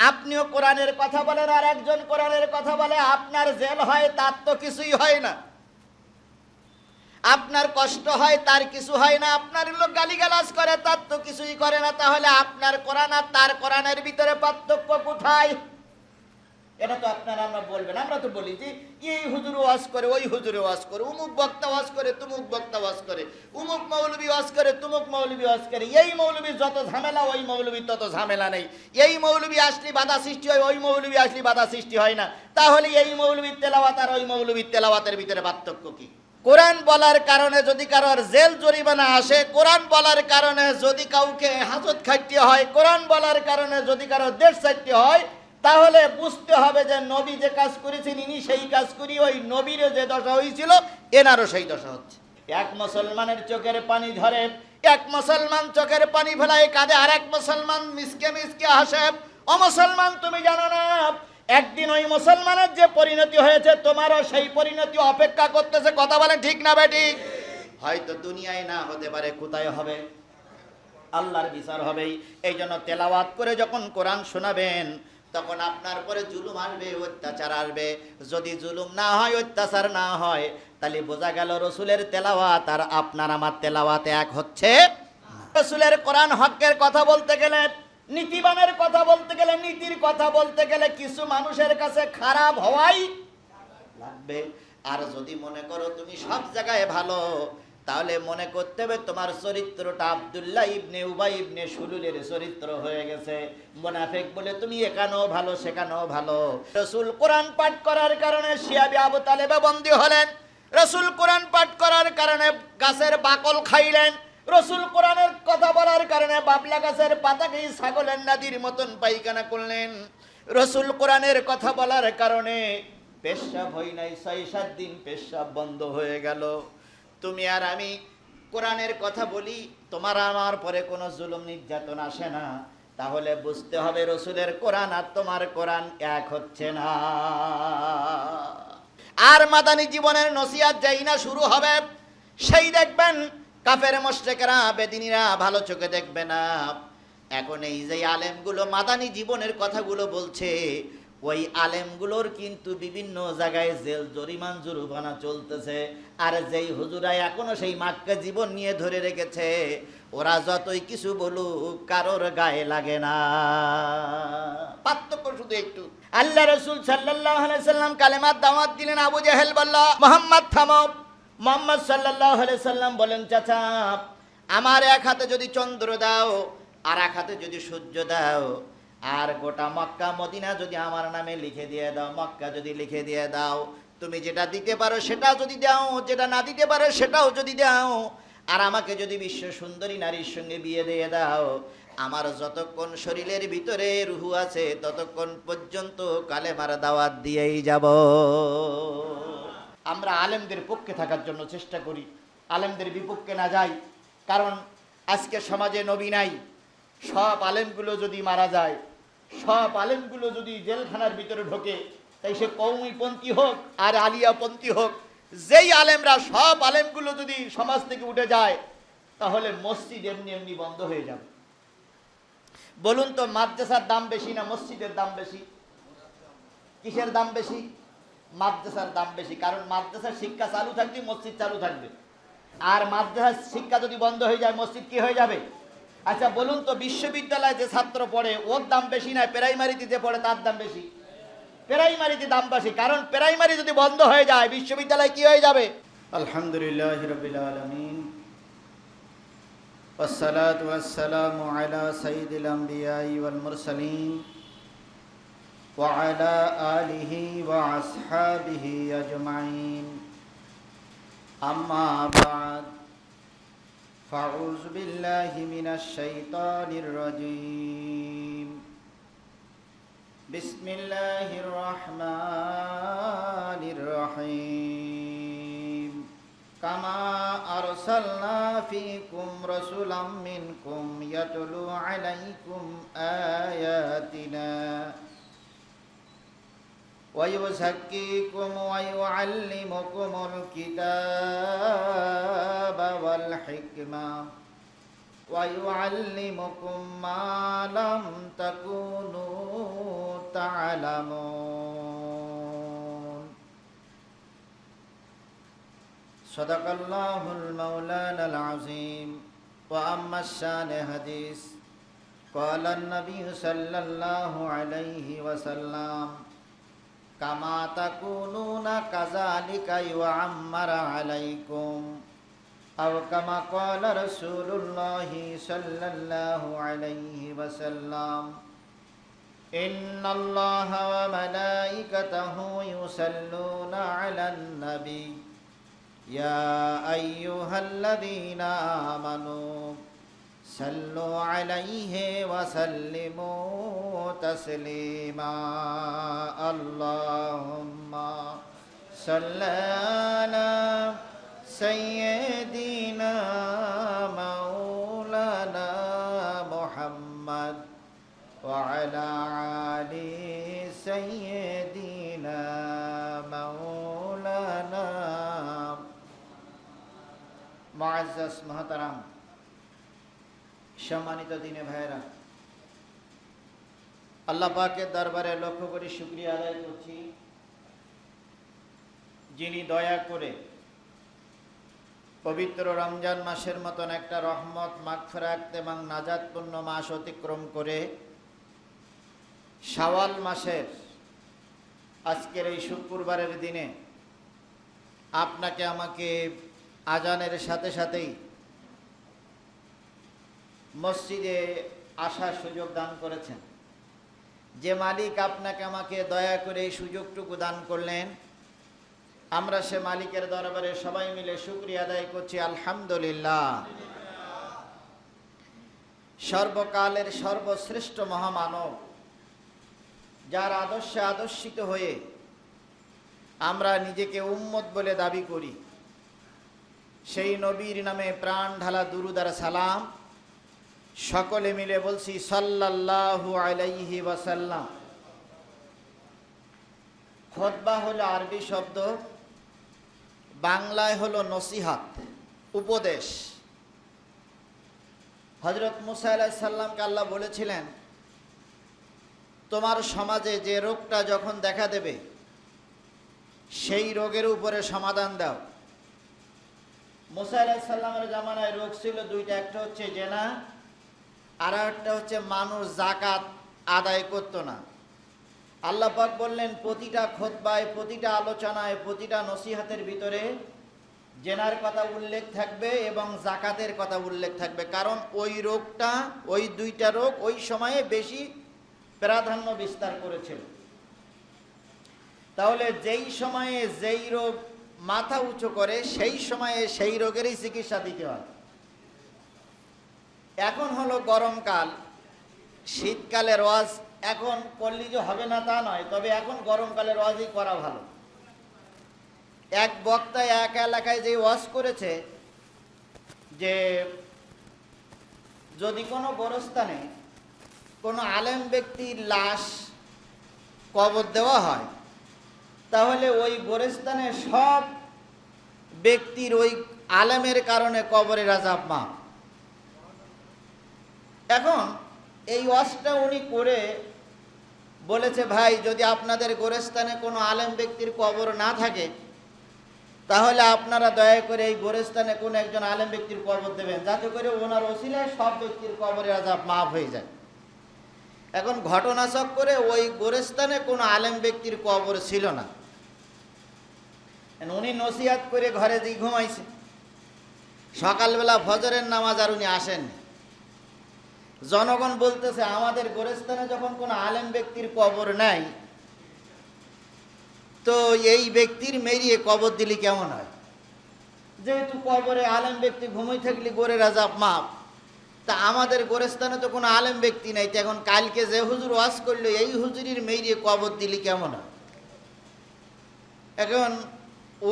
আপনিও কোরআনের কথা বলেন আর একজন কোরআনের কথা বলে, আপনার জেল হয় তার তো কিছুই হয় না, আপনার কষ্ট হয় তার কিছু হয় না, আপনার লোক গালিগালাজ করে তার তো কিছুই করে না। তাহলে আপনার কোরআন আর তার কোরআনের ভিতরে পার্থক্য কোথায়? এটা তো আপনারা আমরা বলবেন। আমরা তো বলি যে এই হুজুর ওয়াজ করে, ওই হুজুরে ওয়াজ করে, উমুক বক্তা ওয়াজ করে, তুমুক বক্তা ওয়াজ করে, উমুক মৌলবী ওয়াজ করে, তুমুক মৌলবী ওয়াজ করে। এই মৌলবী যত ঝামেলা, ওই মৌলবী তত ঝামেলা নেই। এই মৌলবী আসলে বাধা সৃষ্টি হয়, ওই মৌলবী আসলে বাধা সৃষ্টি হয় না। তাহলে এই মৌলবীর তেলাওয়াত আর ওই মৌলবীর তেলাওয়াতের ভিতরে পার্থক্য কি? কোরআন বলার কারণে যদি কারোর জেল জরিমানা আসে, কোরআন বলার কারণে যদি কাউকে হাজত খাটতে হয়, কোরআন বলার কারণে যদি কারোর দেশ ছাড়তে হয়, তাহলে বুঝতে হবে যে নবী যে কাজ করেছেন ইনি সেই কাজ করি, ওই নবীর যে দশা হয়েছিল এনারও সেই দশা হচ্ছে। এক মুসলমানের চোখের পানি ধরে, এক মুসলমান চোখের পানি ফেলায় কাঁদে, আর এক মুসলমান মিসকে মিসকে হাসে। ও মুসলমান, তুমি জানো না একদিন ওই মুসলমানের যে পরিণতি হয়েছে তোমারও সেই পরিণতি অপেক্ষা করতেছে? কথা বলেন ঠিক না বেটি? হয়তো দুনিয়ায় না হতে পারে, কোথায় হবে? আল্লাহর বিচার হবেই। এই জন্য তেলাওয়াত করে যখন কোরআন শোনাবেন তখন আপনার পরে জুলুম আসবে, অত্যাচার আসবে। যদি জুলুম না হয়, অত্যাচার না হয়, তাহলে বোঝা গেল রসুলের তেলাওয়াত আর আপনার আমার তেলাওয়াত এক হচ্ছে। রসুলের কোরআন হকের কথা বলতে গেলে, নীতিবানের কথা বলতে গেলে, নীতির কথা বলতে গেলে কিছু মানুষের কাছে খারাপ হওয়াই লাগবে। আর যদি মনে করো তুমি সব জায়গায় ভালো, তাহলে মনে করতে হবে তোমার চরিত্রটা আব্দুল্লাহ ইবনে উবাই ইবনে সুলুলের চরিত্র হয়ে গেছে। মুনাফিক বলে তুমি এখানেও ভালো সেখানেও ভালো। রাসূল কোরআন পাঠ করার কারণে শিয়াবি আবু তালেবে বন্দী হলেন, রাসূল কোরআন পাঠ করার কারণে গাছের বাকল খাইলেন, রাসূল কোরআনের কথা বলার কারণে বাবলা গাছের পাতাকেই ছাগলের নাদির মতন পায়খানা করলেন, রাসূল কোরআনের কথা বলার কারণে পেশাব হয় নাই, ৬-৭ দিন পেশাব বন্ধ হয়ে গেল। তুমি আর আমি কোরআনের কথা বলি, তোমার আমার পরে কোনো জুলুম নির্যাতন আসে না, তাহলে বুঝতে হবে রসুলের কোরআন আর তোমার কোরআন এক হচ্ছে না। আর মাদানী জীবনের নসিহত যাই না শুরু হবে, সেই দেখবেন কাফের মুশরিকরা বেদিনীরা ভালো চোখে দেখবে না। এখন এই যে আলেমগুলো মাদানী জীবনের কথাগুলো বলছে, ওই আলেমগুলোর কিন্তু বিভিন্ন জায়গায় জেল জরিমান জুরুমানা চলতেছে। আর যেই হুজুরা এখনো সেই মাক্কা জীবন নিয়ে ধরে রেখেছে, ওরা যতই কিছু বলুক কারোর গায়ে লাগে না। পার্থক্য শুধু একটু। আল্লাহ রাসূল সাল্লাল্লাহু আলাইহি সাল্লাম কালেমার দাওয়াত দিলেন, আবু জেহেল বলল মুহাম্মদ থামো। মুহাম্মদ সাল্লাল্লাহু আলাইহি সাল্লাম বলেন, চাচা আমার এক হাতে যদি চন্দ্র দাও, আর এক হাতে যদি সূর্য দাও, আর গোটা মক্কা মদিনা যদি আমার নামে লিখে দিয়ে দাও, মক্কা যদি লিখে দিয়ে দাও, তুমি যেটা দিতে পারো সেটা যদি দাও, যেটা না দিতে পারো সেটাও যদি দাও, আর আমাকে যদি বিশ্ব সুন্দরী নারীর সঙ্গে বিয়ে দিয়ে দাও, আমার যতক্ষণ শরীরের ভিতরে রুহু আছে ততক্ষণ পর্যন্ত কালেমার দাওয়াত দিয়েই যাব। আমরা আলেমদের পক্ষে থাকার জন্য চেষ্টা করি, আলেমদের বিপক্ষে না যাই। কারণ আজকে সমাজে নবী নাই। সব আলেমগুলো যদি মারা যায়, সব আলেমগুলো যদি জেলখানার ভিতরে ঢোকে, তাই সে কওমিপন্থী হোক আর আলিয়াপন্থী হোক, যেই আলেমরা সব আলেমগুলো যদি সমাজ থেকে উঠে যায়, তাহলে মসজিদ এমনি এমনি বন্ধ হয়ে যাবে। বলুন তো, মাদ্রাসার দাম বেশি না মসজিদের দাম বেশি? কিসের দাম বেশি? মাদ্রাসার দাম বেশি। কারণ মাদ্রাসার শিক্ষা চালু থাকবে, মসজিদ চালু থাকবে। আর মাদ্রাসার শিক্ষা যদি বন্ধ হয়ে যায়, মসজিদ কি হয়ে যাবে? আচ্ছা বলুন তো, বিশ্ববিদ্যালয়ে যে ছাত্র পড়ে ওর দাম বেশি না প্রাইমারিতে যে পড়ে তার দাম বেশি? প্রাইমারিতে দাম বেশি, কারণ প্রাইমারি যদি বন্ধ হয়ে যায় বিশ্ববিদ্যালয় কি হয়ে যাবে? আলহামদুলিল্লাহি রাব্বিল আলামিন, والصلاة والسلام على سيد الأنبياء والمرسلين وعلى آله وأصحابه أجمعين. أما بعد، فأعوذ بالله من الشيطان الرجيم. بسم الله الرحمن الرحيم. كما أرسلنا فيكم رسولا منكم يتلو عليكم آياتنا ويزكيكم ويعلمكم الكتاب والحكمة ويعلمكم ما لم تكونوا تعلمون صدق الله المولانا العظيم وأما الشان حديث قال النبي صلى الله عليه وسلم كما تكونون كذلك يعمر عليكم أو كما قال رسول الله صلى الله عليه وسلم إن الله وملائكته يصلون على النبي يا أيها الذين آمنوا صلوا عليه وسلموا تسليما اللهم صل على سيدنا مولانا محمد وعلى آل سيدنا مولانا মুআজ্জাজ মুহতারাম সম্মানিত দিনে ভাইরা, আল্লাহ পাকের দরবারে লক্ষ করে শুকরিয়া আদায় করছি, যিনি দয়া করে পবিত্র রমজান মাসের মতন একটা রহমত, মাগফিরাত এবং নাজাতপূর্ণ মাস অতিক্রম করে শাওয়াল মাসের আজকের এই শুক্রবারের দিনে আপনাকে আমাকে আজানের সাথে সাথেই মসজিদে আসার সুযোগ দান করেছেন। যে মালিক আপনাকে আমাকে দয়া করে এই সুযোগটুকু দান করলেন, আমরা সে মালিকের দরবারে সবাই মিলে শুকরিয়া আদায় করছি আলহামদুলিল্লাহ। সর্বকালের সর্বশ্রেষ্ঠ মহামানব, যার আদর্শে আদর্শিত হয়ে আমরা নিজেকে উম্মত বলে দাবি করি, সেই নবীর নামে প্রাণ ঢালা দুরুদ আর সালাম সকলে মিলে বলছি সাল্লাল্লাহু আলাইহি ওয়াসাল্লাম। খুতবা হলো আরবি শব্দ, বাংলায় হলো নসিহাত, উপদেশ। হযরত মুসা আলাইহিস সালামকে আল্লাহ বলেছিলেন, তোমার সমাজে যে রোগটা যখন দেখা দেবে সেই রোগের উপরে সমাধান দাও। মুসা আলাইহিস সালামের জামানায় রোগ ছিল দুইটা, একটা হচ্ছে জেনা, আর একটা হচ্ছে মানুষ যাকাত আদায় করতো না। আল্লাহ পাক বললেন, প্রতিটা খুতবায়, প্রতিটা আলোচনায়, প্রতিটা নসিহতের ভিতরে জেনার কথা উল্লেখ থাকবে এবং যাকাতের কথা উল্লেখ থাকবে, কারণ ওই রোগটা, ওই দুইটা রোগ ওই সময়ে বেশি প্রাধান্য বিস্তার করেছিল। তাহলে যেই সময়ে যেই রোগ মাথা উঁচু করে সেই সময়ে সেই রোগেরই চিকিৎসা দিতে হয়। এখন হলো গরমকাল, শীতকালের ওয়াজ এখন করলে যে হবে না তা নয়, তবে এখন গরমকালের ওয়াজই করা ভালো। এক বক্তা এক এলাকায় যে ওয়াজ করেছে যে যদি কোনো গোরস্থানে কোনো আলেম ব্যক্তির লাশ কবর দেওয়া হয়, তাহলে ওই গোরস্থানে সব ব্যক্তির ওই আলেমের কারণে কবরের আযাব মাফ। এখন এই ওয়াজটা উনি করে বলেছে, ভাই যদি আপনাদের গোরস্থানে কোনো আলেম ব্যক্তির কবর না থাকে, তাহলে আপনারা দয়া করে এই গোরস্থানে কোনো একজন আলেম ব্যক্তির কবর দেবেন, যাতে করে ওনার ওসিলায় সব ব্যক্তির কবরের আযাব মাফ হয়ে যায়। এখন ঘটনা চক্করে ওই গোরস্থানে কোনো আলেম ব্যক্তির কবর ছিল না। উনি নসিহত করে ঘরে দিয়ে ঘুমাইছে, সকালবেলা ফজরের নামাজ আর উনি আসেননি। জনগণ বলতেছে, আমাদের গোরস্থানে যখন কোনো আলেম ব্যক্তির কবর নাই, তো এই ব্যক্তির মেরিয়ে কবর দিলি কেমন হয়? যেহেতু কবরে আলেম ব্যক্তি ঘুমিয়ে থাকলে গোরের আযাব মাপ, তা আমাদের গোরস্থানে তো কোনো আলেম ব্যক্তি নাই, তো এখন কালকে যে হুজুর ওয়াজ করলো এই হুজুরির মেরিয়ে কবর দিলি কেমন হয়? এখন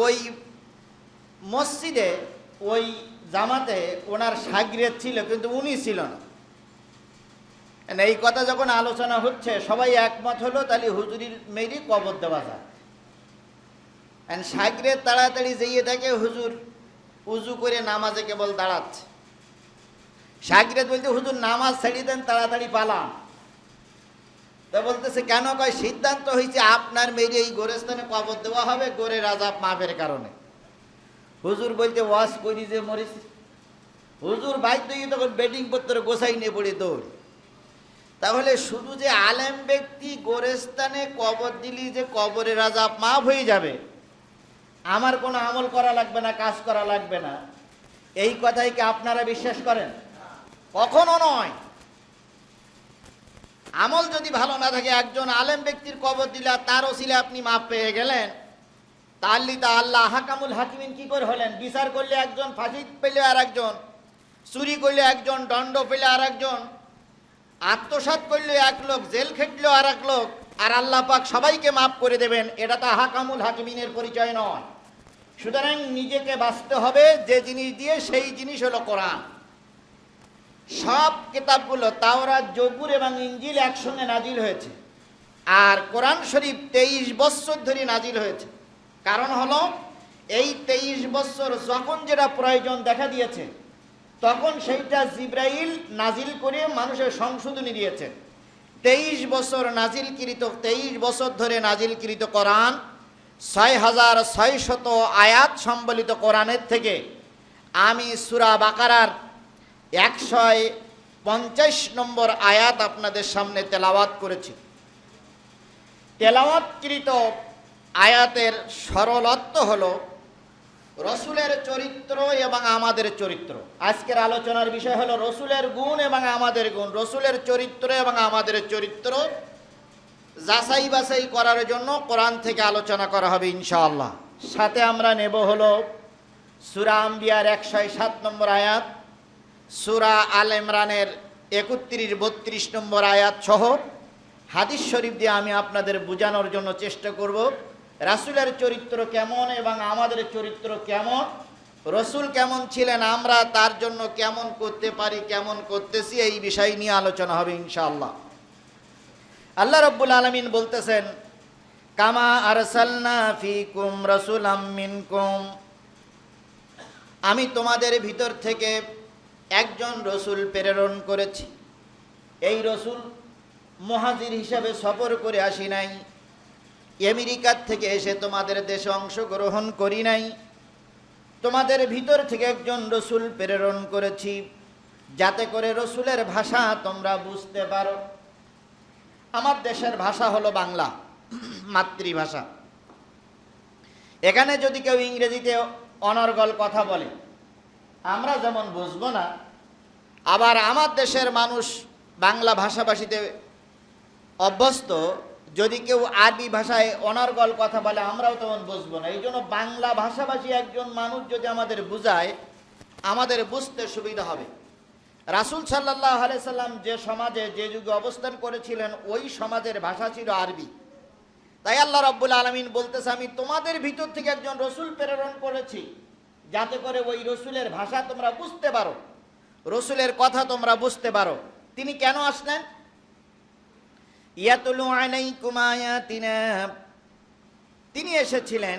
ওই মসজিদে ওই জামাতে ওনার শাগিরেদ ছিল, কিন্তু উনি ছিল না। এই কথা যখন আলোচনা হচ্ছে সবাই একমত হলো, তাহলে হুজুরির মেরি কবর দেওয়া যায়। শাগিরেদ তাড়াতাড়ি যেয়ে দেখে হুজুর উজু করে নামাজে কেবল দাঁড়াচ্ছে। শাগিরেদ বলতে, হুজুর নামাজ ছেড়ে দেন, তাড়াতাড়ি পালান। তো বলতেছে কেন? কয় সিদ্ধান্ত হয়েছে আপনার মেরে এই গোরস্থানে কবর দেওয়া হবে গোরের আযাব মাফের কারণে। হুজুর বলতে ওয়াজ করি যে মরিস, হুজুর বাধ্য হয়ে তখন বেডিং পত্র গোছাই নিয়ে পড়ে দৌড়। তাহলে শুধু যে আলেম ব্যক্তি গোরস্থানে কবর দিলি যে কবরের আযাব মাফ হয়ে যাবে, আমার কোনো আমল করা লাগবে না, কাজ করা লাগবে না, এই কথাই কি আপনারা বিশ্বাস করেন? কখনো নয়। আমল যদি ভালো না থাকে, একজন আলেম ব্যক্তির কবর দিলে তার ওসিলে আপনি মাপ পেয়ে গেলেন, তাহলে তা আল্লাহ হাকামুল হাকিমিন কি করে হলেন? বিচার করলে একজন ফাঁসি পেলে আর একজন, চুরি করলে একজন, দণ্ড পেলে আর একজন, আত্মসাৎ করলে এক লোক, জেল খেটলে আর এক লোক, আর আল্লাহ পাক সবাইকে মাফ করে দেবেন। এটা তো হাকামুল হাকিমিনের পরিচয় নয়। সুতরাং নিজেকে বাঁচতে হবে যে জিনিস দিয়ে, সেই জিনিস হলো কোরআন। সব কিতাবগুলো তাওরাত, জবুর এবং ইনজিল একসঙ্গে নাজিল হয়েছে, আর কোরআন শরীফ 23 বছর ধরে নাজিল হয়েছে। কারণ হলো এই 23 বছর যখন যেটা প্রয়োজন দেখা দিয়েছে, তখন সেইটা জিব্রাইল নাজিল করে মানুষের সংশোধনী দিয়েছে। 23 বছর নাজিলকৃত, 23 বছর ধরে নাজিলকৃত কোরআন 6600 আয়াত সম্বলিত কোরআনের থেকে আমি সূরা বাকারার 150 নম্বর আয়াত আপনাদের সামনে তেলাওয়াত করেছি। তেলাওয়াতকৃত আয়াতের সরল অর্থ হলো রসুলের চরিত্র এবং আমাদের চরিত্র। আজকের আলোচনার বিষয় হলো রসুলের গুণ এবং আমাদের গুণ, রসুলের চরিত্র এবং আমাদের চরিত্র যাচাই বাছাই করার জন্য কোরআন থেকে আলোচনা করা হবে ইনশাআল্লাহ। সাথে আমরা নেব হলো সূরা আম্বিয়ার 107 নম্বর আয়াত, সূরা আল ইমরানের 31-32 নম্বর আয়াত সহ হাদিস শরীফ দিয়ে আমি আপনাদের বোঝানোর জন্য চেষ্টা করব রাসূলের চরিত্র কেমন এবং আমাদের চরিত্র কেমন, রসুল কেমন ছিলেন, আমরা তার জন্য কেমন করতে পারি, কেমন করতেছি, এই বিষয় নিয়ে আলোচনা হবে ইনশাআল্লাহ। আল্লাহ রাব্বুল আলামিন বলতেছেন, কামা আরসালনা ফিকুম রাসূলাম মিনকুম, আমি তোমাদের ভিতর থেকে একজন রসুল প্রেরণ করেছি। এই রসুল মুহাজির হিসাবে সফর করে আসি নাই, আমেরিকার থেকে এসে তোমাদের দেশে অংশগ্রহণ করি নাই। তোমাদের ভিতর থেকে একজন রসুল প্রেরণ করেছি, যাতে করে রসুলের ভাষা তোমরা বুঝতে পারো। আমার দেশের ভাষা হলো বাংলা, মাতৃভাষা। এখানে যদি কেউ ইংরেজিতে অনর্গল কথা বলে, আমরা যেমন বুঝবো না, আবার আমার দেশের মানুষ বাংলা ভাষাভাষীতে অভ্যস্ত, যদি কেউ আরবি ভাষায় অনর্গল কথা বলে আমরাও তেমন বুঝবো না। এই জন্য বাংলা ভাষাভাষী একজন মানুষ যদি আমাদের বুঝায়, আমাদের বুঝতে সুবিধা হবে। রাসূল সাল্লাল্লাহু আলাইহি সাল্লাম যে সমাজে, যে যুগে অবস্থান করেছিলেন, ওই সমাজের ভাষা ছিল আরবি। তাই আল্লাহ রাব্বুল আলামিন বলতেছে, আমি তোমাদের ভিতর থেকে একজন রসুল প্রেরণ করেছি, যাতে করে ওই রসুলের ভাষা তোমরা বুঝতে পারো, রসুলের কথা তোমরা বুঝতে পারো। তিনি কেন আসলেন? ইয়াতুলু আলাইকুম আয়াতিনা, তিনি এসেছিলেন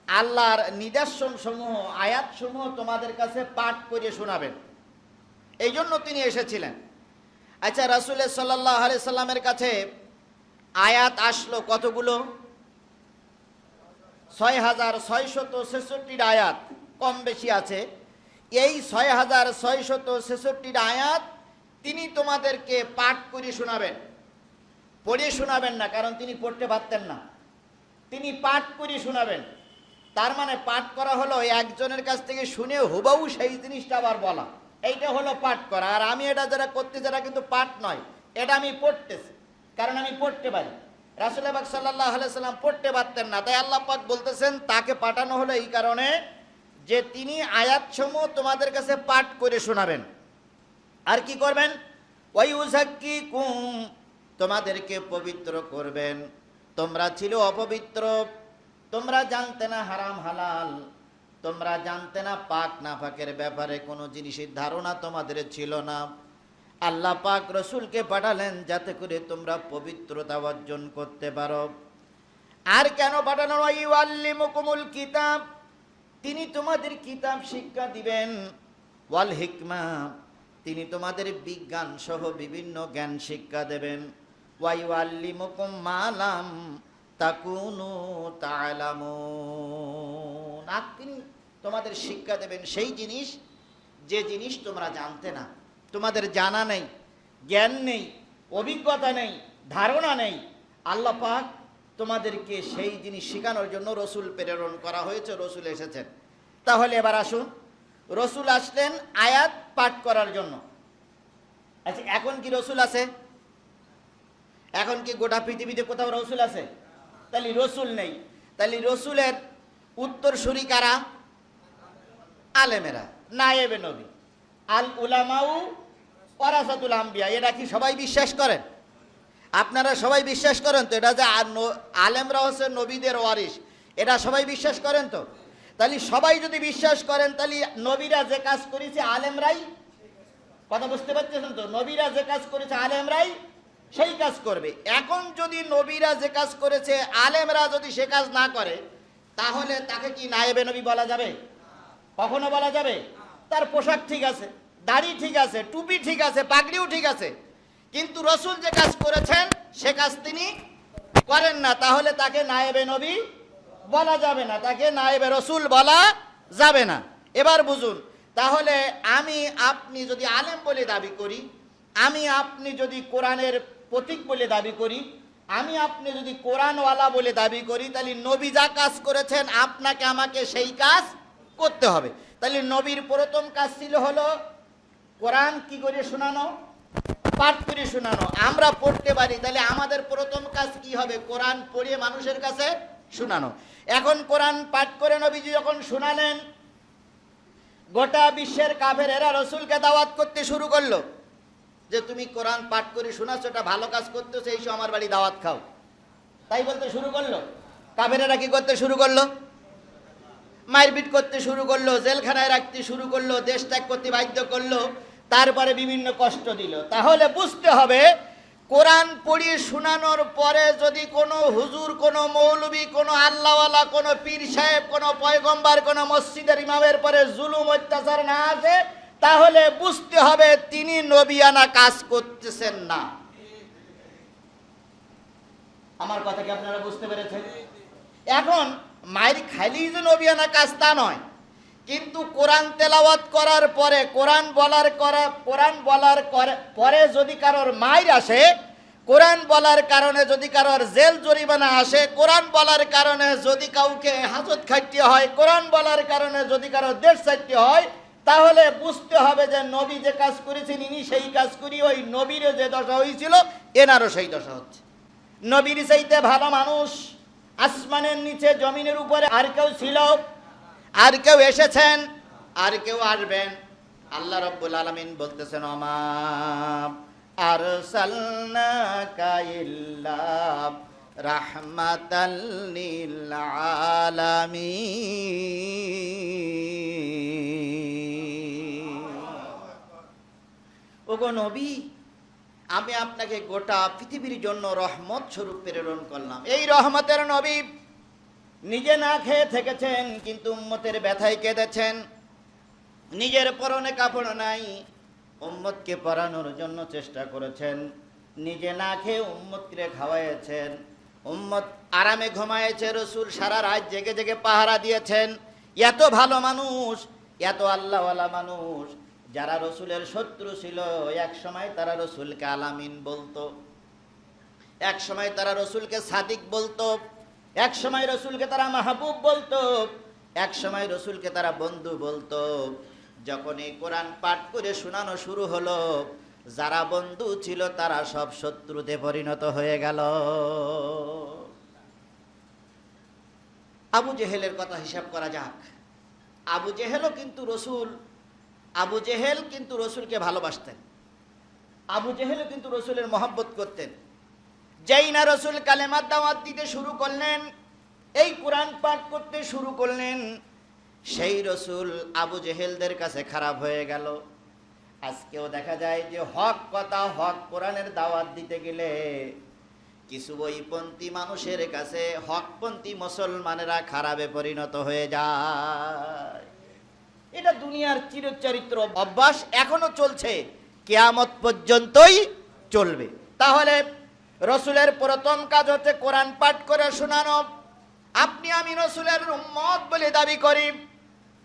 আল্লাহর নিদর্শন সমূহ, আয়াত সমূহ তোমাদের কাছে পাঠ করে শোনাবেন, এই জন্য তিনি এসেছিলেন। আচ্ছা, রাসূল সাল্লাল্লাহু আলাইহি সাল্লামের কাছে আয়াত আসলো কতগুলো? 6666 আয়াত, কম বেশি আছে। এই 6666 আয়াত তিনি তোমাদেরকে পাঠ করে শোনাবেন, পড়ে শোনাবেন না, কারণ তিনি পড়তে পারতেন না, তিনি পাঠ করে শোনাবেন। তার মানে পাঠ করা হলো একজনের কাছ থেকে শুনে হুবহু সেই জিনিসটা আবার বলা, এইটা হলো পাঠ করা। আর আমি এটা যারা করতে, যারা কিন্তু পাঠ নয়, এটা আমি পড়তেছি, কারণ আমি পড়তে পারি। রাসূল পাক সাল্লাল্লাহু আলাইহি সাল্লাম পড়তে পারতেন না, তাই আল্লাহ পাক বলতেছেন তাকে পাঠানো হলো এই কারণে যে তিনি আয়াতসমূহ তোমাদের কাছে পাঠ করে শোনাবেন। আর কি করবেন? ওয়ায়ুযাক্কিকুম, তোমাদেরকে পবিত্র করবেন। তোমরা ছিল অপবিত্র, তোমরা জানতে না হারাম হালাল, তোমরা জানতে না পাক না পাকের ব্যাপারে কোনো জিনিসের ধারণা তোমাদের ছিল না। আল্লাহ পাক রসুলকে পাঠালেন যাতে করে তোমরা পবিত্রতা অর্জন করতে পারো। আর কেন পাঠানো? ওয়াইউআল্লিমুকুমুল কিতাব, তিনি তোমাদের কিতাব শিক্ষা দিবেন। ওয়াল হিকমা, তিনি তোমাদের বিজ্ঞান সহ বিভিন্ন জ্ঞান শিক্ষা দেবেন। ওয়া ইউআল্লিমুকুম মা লাম তাকুনু তা'লামুন। তিনি তোমাদের শিক্ষা দেবেন সেই জিনিস, যে জিনিস তোমরা জানতে না, তোমাদের জানা নেই, জ্ঞান নেই, অভিজ্ঞতা নেই, ধারণা নেই। আল্লাহ পাক তোমাদেরকে সেই জিনিস শেখানোর জন্য রসুল প্রেরণ করা হয়েছে, রসুল এসেছেন। তাহলে এবার আসুন, রসুল আসলেন আয়াত পাঠ করার জন্য। আচ্ছা, এখন কি রসুল আছে? এখন কি গোটা পৃথিবীতে কোথাও রসুল আছে? তাহলে রসুল নেই। তাহলে রসুলের উত্তরসূরি কারা? আলেমেরা, নায়েবে নবী। আল উলামাউ ওয়ারাসাতুল আম্বিয়া, এটা কি সবাই বিশ্বাস করেন? আপনারা সবাই বিশ্বাস করেন তো এটা যে আলেমরা হচ্ছে নবীদের ওয়ারিস? এটা সবাই বিশ্বাস করেন তো? তাহলে সবাই যদি বিশ্বাস করেন, তাহলে নবীরা যে কাজ করেছে আলেমরাই, কথা বুঝতে পারছেন তো? নবীরা যে কাজ করেছে আলেমরাই সেই কাজ করবে। এখন যদি নবীরা যে কাজ করেছে আলেমরা যদি সে কাজ না করে, তাহলে তাকে কি নায়েবে নবী বলা যাবে? কখনো বলা যাবে? তার পোশাক ঠিক আছে, দাড়ি ঠিক আছে, টুপি ঠিক আছে, পাগড়িও ঠিক আছে, কিন্তু রসুল যে কাজ করেছেন সে কাজ তিনি করেন না, তাহলে তাকে নায়েবে নবী বলা যাবে না, তাকে নায়েবে রসুল বলা যাবে না। এবার বুঝুন, তাহলে আমি আপনি যদি আলেম বলে দাবি করি, আমি আপনি যদি কোরআনের প্রতীক বলে দাবি করি, আমি আপনি যদি কোরআনওয়ালা বলে দাবি করি, তাহলে নবী যা কাজ করেছেন আপনাকে আমাকে সেই কাজ করতে হবে। তাহলে নবীর প্রথম কাজ ছিল হলো কোরআন কি করে শোনানো? পাঠ করে শোনানো। আমরা পড়তে পারি, তাহলে আমাদের প্রথম কাজ কি হবে? কোরআন পড়িয়ে মানুষের কাছে শোনানো। এখন কোরআন পাঠ করে নবীজি যখন শোনালেন, গোটা বিশ্বের কাফেরেরা রসুলকে দাওয়াত করতে শুরু করলো যে তুমি কোরআন পাঠ করে শোনাচ্ছ, এটা ভালো কাজ করতেছো, এই সব আমার বাড়ি দাওয়াত খাও, তাই বলতে শুরু করলো। কাফেরেরা কি করতে শুরু করলো? মারপিট করতে শুরু করলো, জেলখানায় রাখতে শুরু করলো, দেশ ত্যাগ করতে বাধ্য করলো, তারপরে বিভিন্ন কষ্ট দিল। তাহলে বুঝতে হবে, কোরআন পড়িয়ে শোনানোর পরে যদি কোনো হুজুর, কোনো মৌলবী, কোনো আল্লাহওয়ালা, কোনো পীর সাহেব, কোনো পয়গম্বর, কোনো মসজিদের ইমামের পরে জুলুম অত্যাচার না আসে, তাহলে বুঝতে হবে তিনি নবিয়ানা কাজ করতেছেন না। আমার কথা কি আপনারা বুঝতে পেরেছেন? এখন মায়ের খাইলেই যে নবিয়ানা কাজ তা নয়, কিন্তু কোরআন তেলাওয়াত করার পরে, কোরআন বলার পরে যদি কারোর মায়ের আসে, কোরআন বলার কারণে যদি কারোর জেল জরিমানা আসে, কোরআন বলার কারণে যদি কাউকে হাজত খাটতে হয়, কোরআন বলার কারণে যদি কারোর দেশ ছাড়তে হয়, তাহলে বুঝতে হবে যে নবী যে কাজ করেছেন ইনি সেই কাজ করি, ওই নবীর যে দশা হয়েছিল এনারও সেই দশা হচ্ছে। নবীর চাইতে ভালো মানুষ আসমানের নিচে জমিনের উপরে আর কেউ ছিল? আর কেউ এসেছেন? আর কেউ আসবেন? আল্লাহ রাব্বুল আলামিন বলতেছেন, ওমা আরসালনাকা ইল্লা রাহমাতাল লিল আলামিন। ওগো নবী, আমি আপনাকে গোটা পৃথিবীর জন্য রহমত স্বরূপ প্রেরণ করলাম। এই রহমতের নবী নিজে না খেয়ে থেকেছেন, কিন্তু উম্মতের ব্যথায় কেঁদেছেন। নিজের পরনে কাপড় নাই, উম্মতকে পরানোর জন্য চেষ্টা করেছেন। নিজে না খেয়ে উম্মতকে খাওয়াইয়েছেন, উম্মত আরামে ঘুমায়েছে, রসুল সারা রাত জেগে জেগে পাহারা দিয়েছেন। এত ভালো মানুষ, এত আল্লাহওয়ালা মানুষ, যারা রসুলের শত্রু ছিল, এক সময় তারা রসুলকে আলামিন বলতো, এক সময় তারা রসুলকে সাদিক বলতো, এক সময় রসুলকে তারা মাহবুব বলতো, এক সময় রসুলকে তারা বন্ধু বলতো। যখন এই কোরআন পাঠ করে শোনানো শুরু হলো, যারা বন্ধু ছিল তারা সব শত্রুতে পরিণত হয়ে গেল। আবু জেহেলের কথা হিসাব করা যাক। আবু জেহেলও কিন্তু আবু জেহেল কিন্তু রসুলকে ভালোবাসতেন, আবু জেহেলও কিন্তু রসুলের মহব্বত করতেন। যেই না রসুল কালেমার দাওয়াত দিতে শুরু করলেন, এই কোরআন পাঠ করতে শুরু করলেন, সেই রসুল আবু জেহেলদের কাছে খারাপ হয়ে গেল। আজকেও দেখা যায় যে হক কথা, হক কোরআনের দাওয়াত দিতে গেলে কিছু বইপন্থী মানুষের কাছে হকপন্থী মুসলমানেরা খারাপে পরিণত হয়ে যায়। এটা দুনিয়ার চিরচরিত্র অভ্যাস, এখনো চলছে, কিয়ামত পর্যন্তই চলবে। তাহলে রসুলের প্রথম কাজ হচ্ছে কোরআন পাঠ করে শোনানো। আপনি আমি রসুলের উম্মত বলে দাবি করি,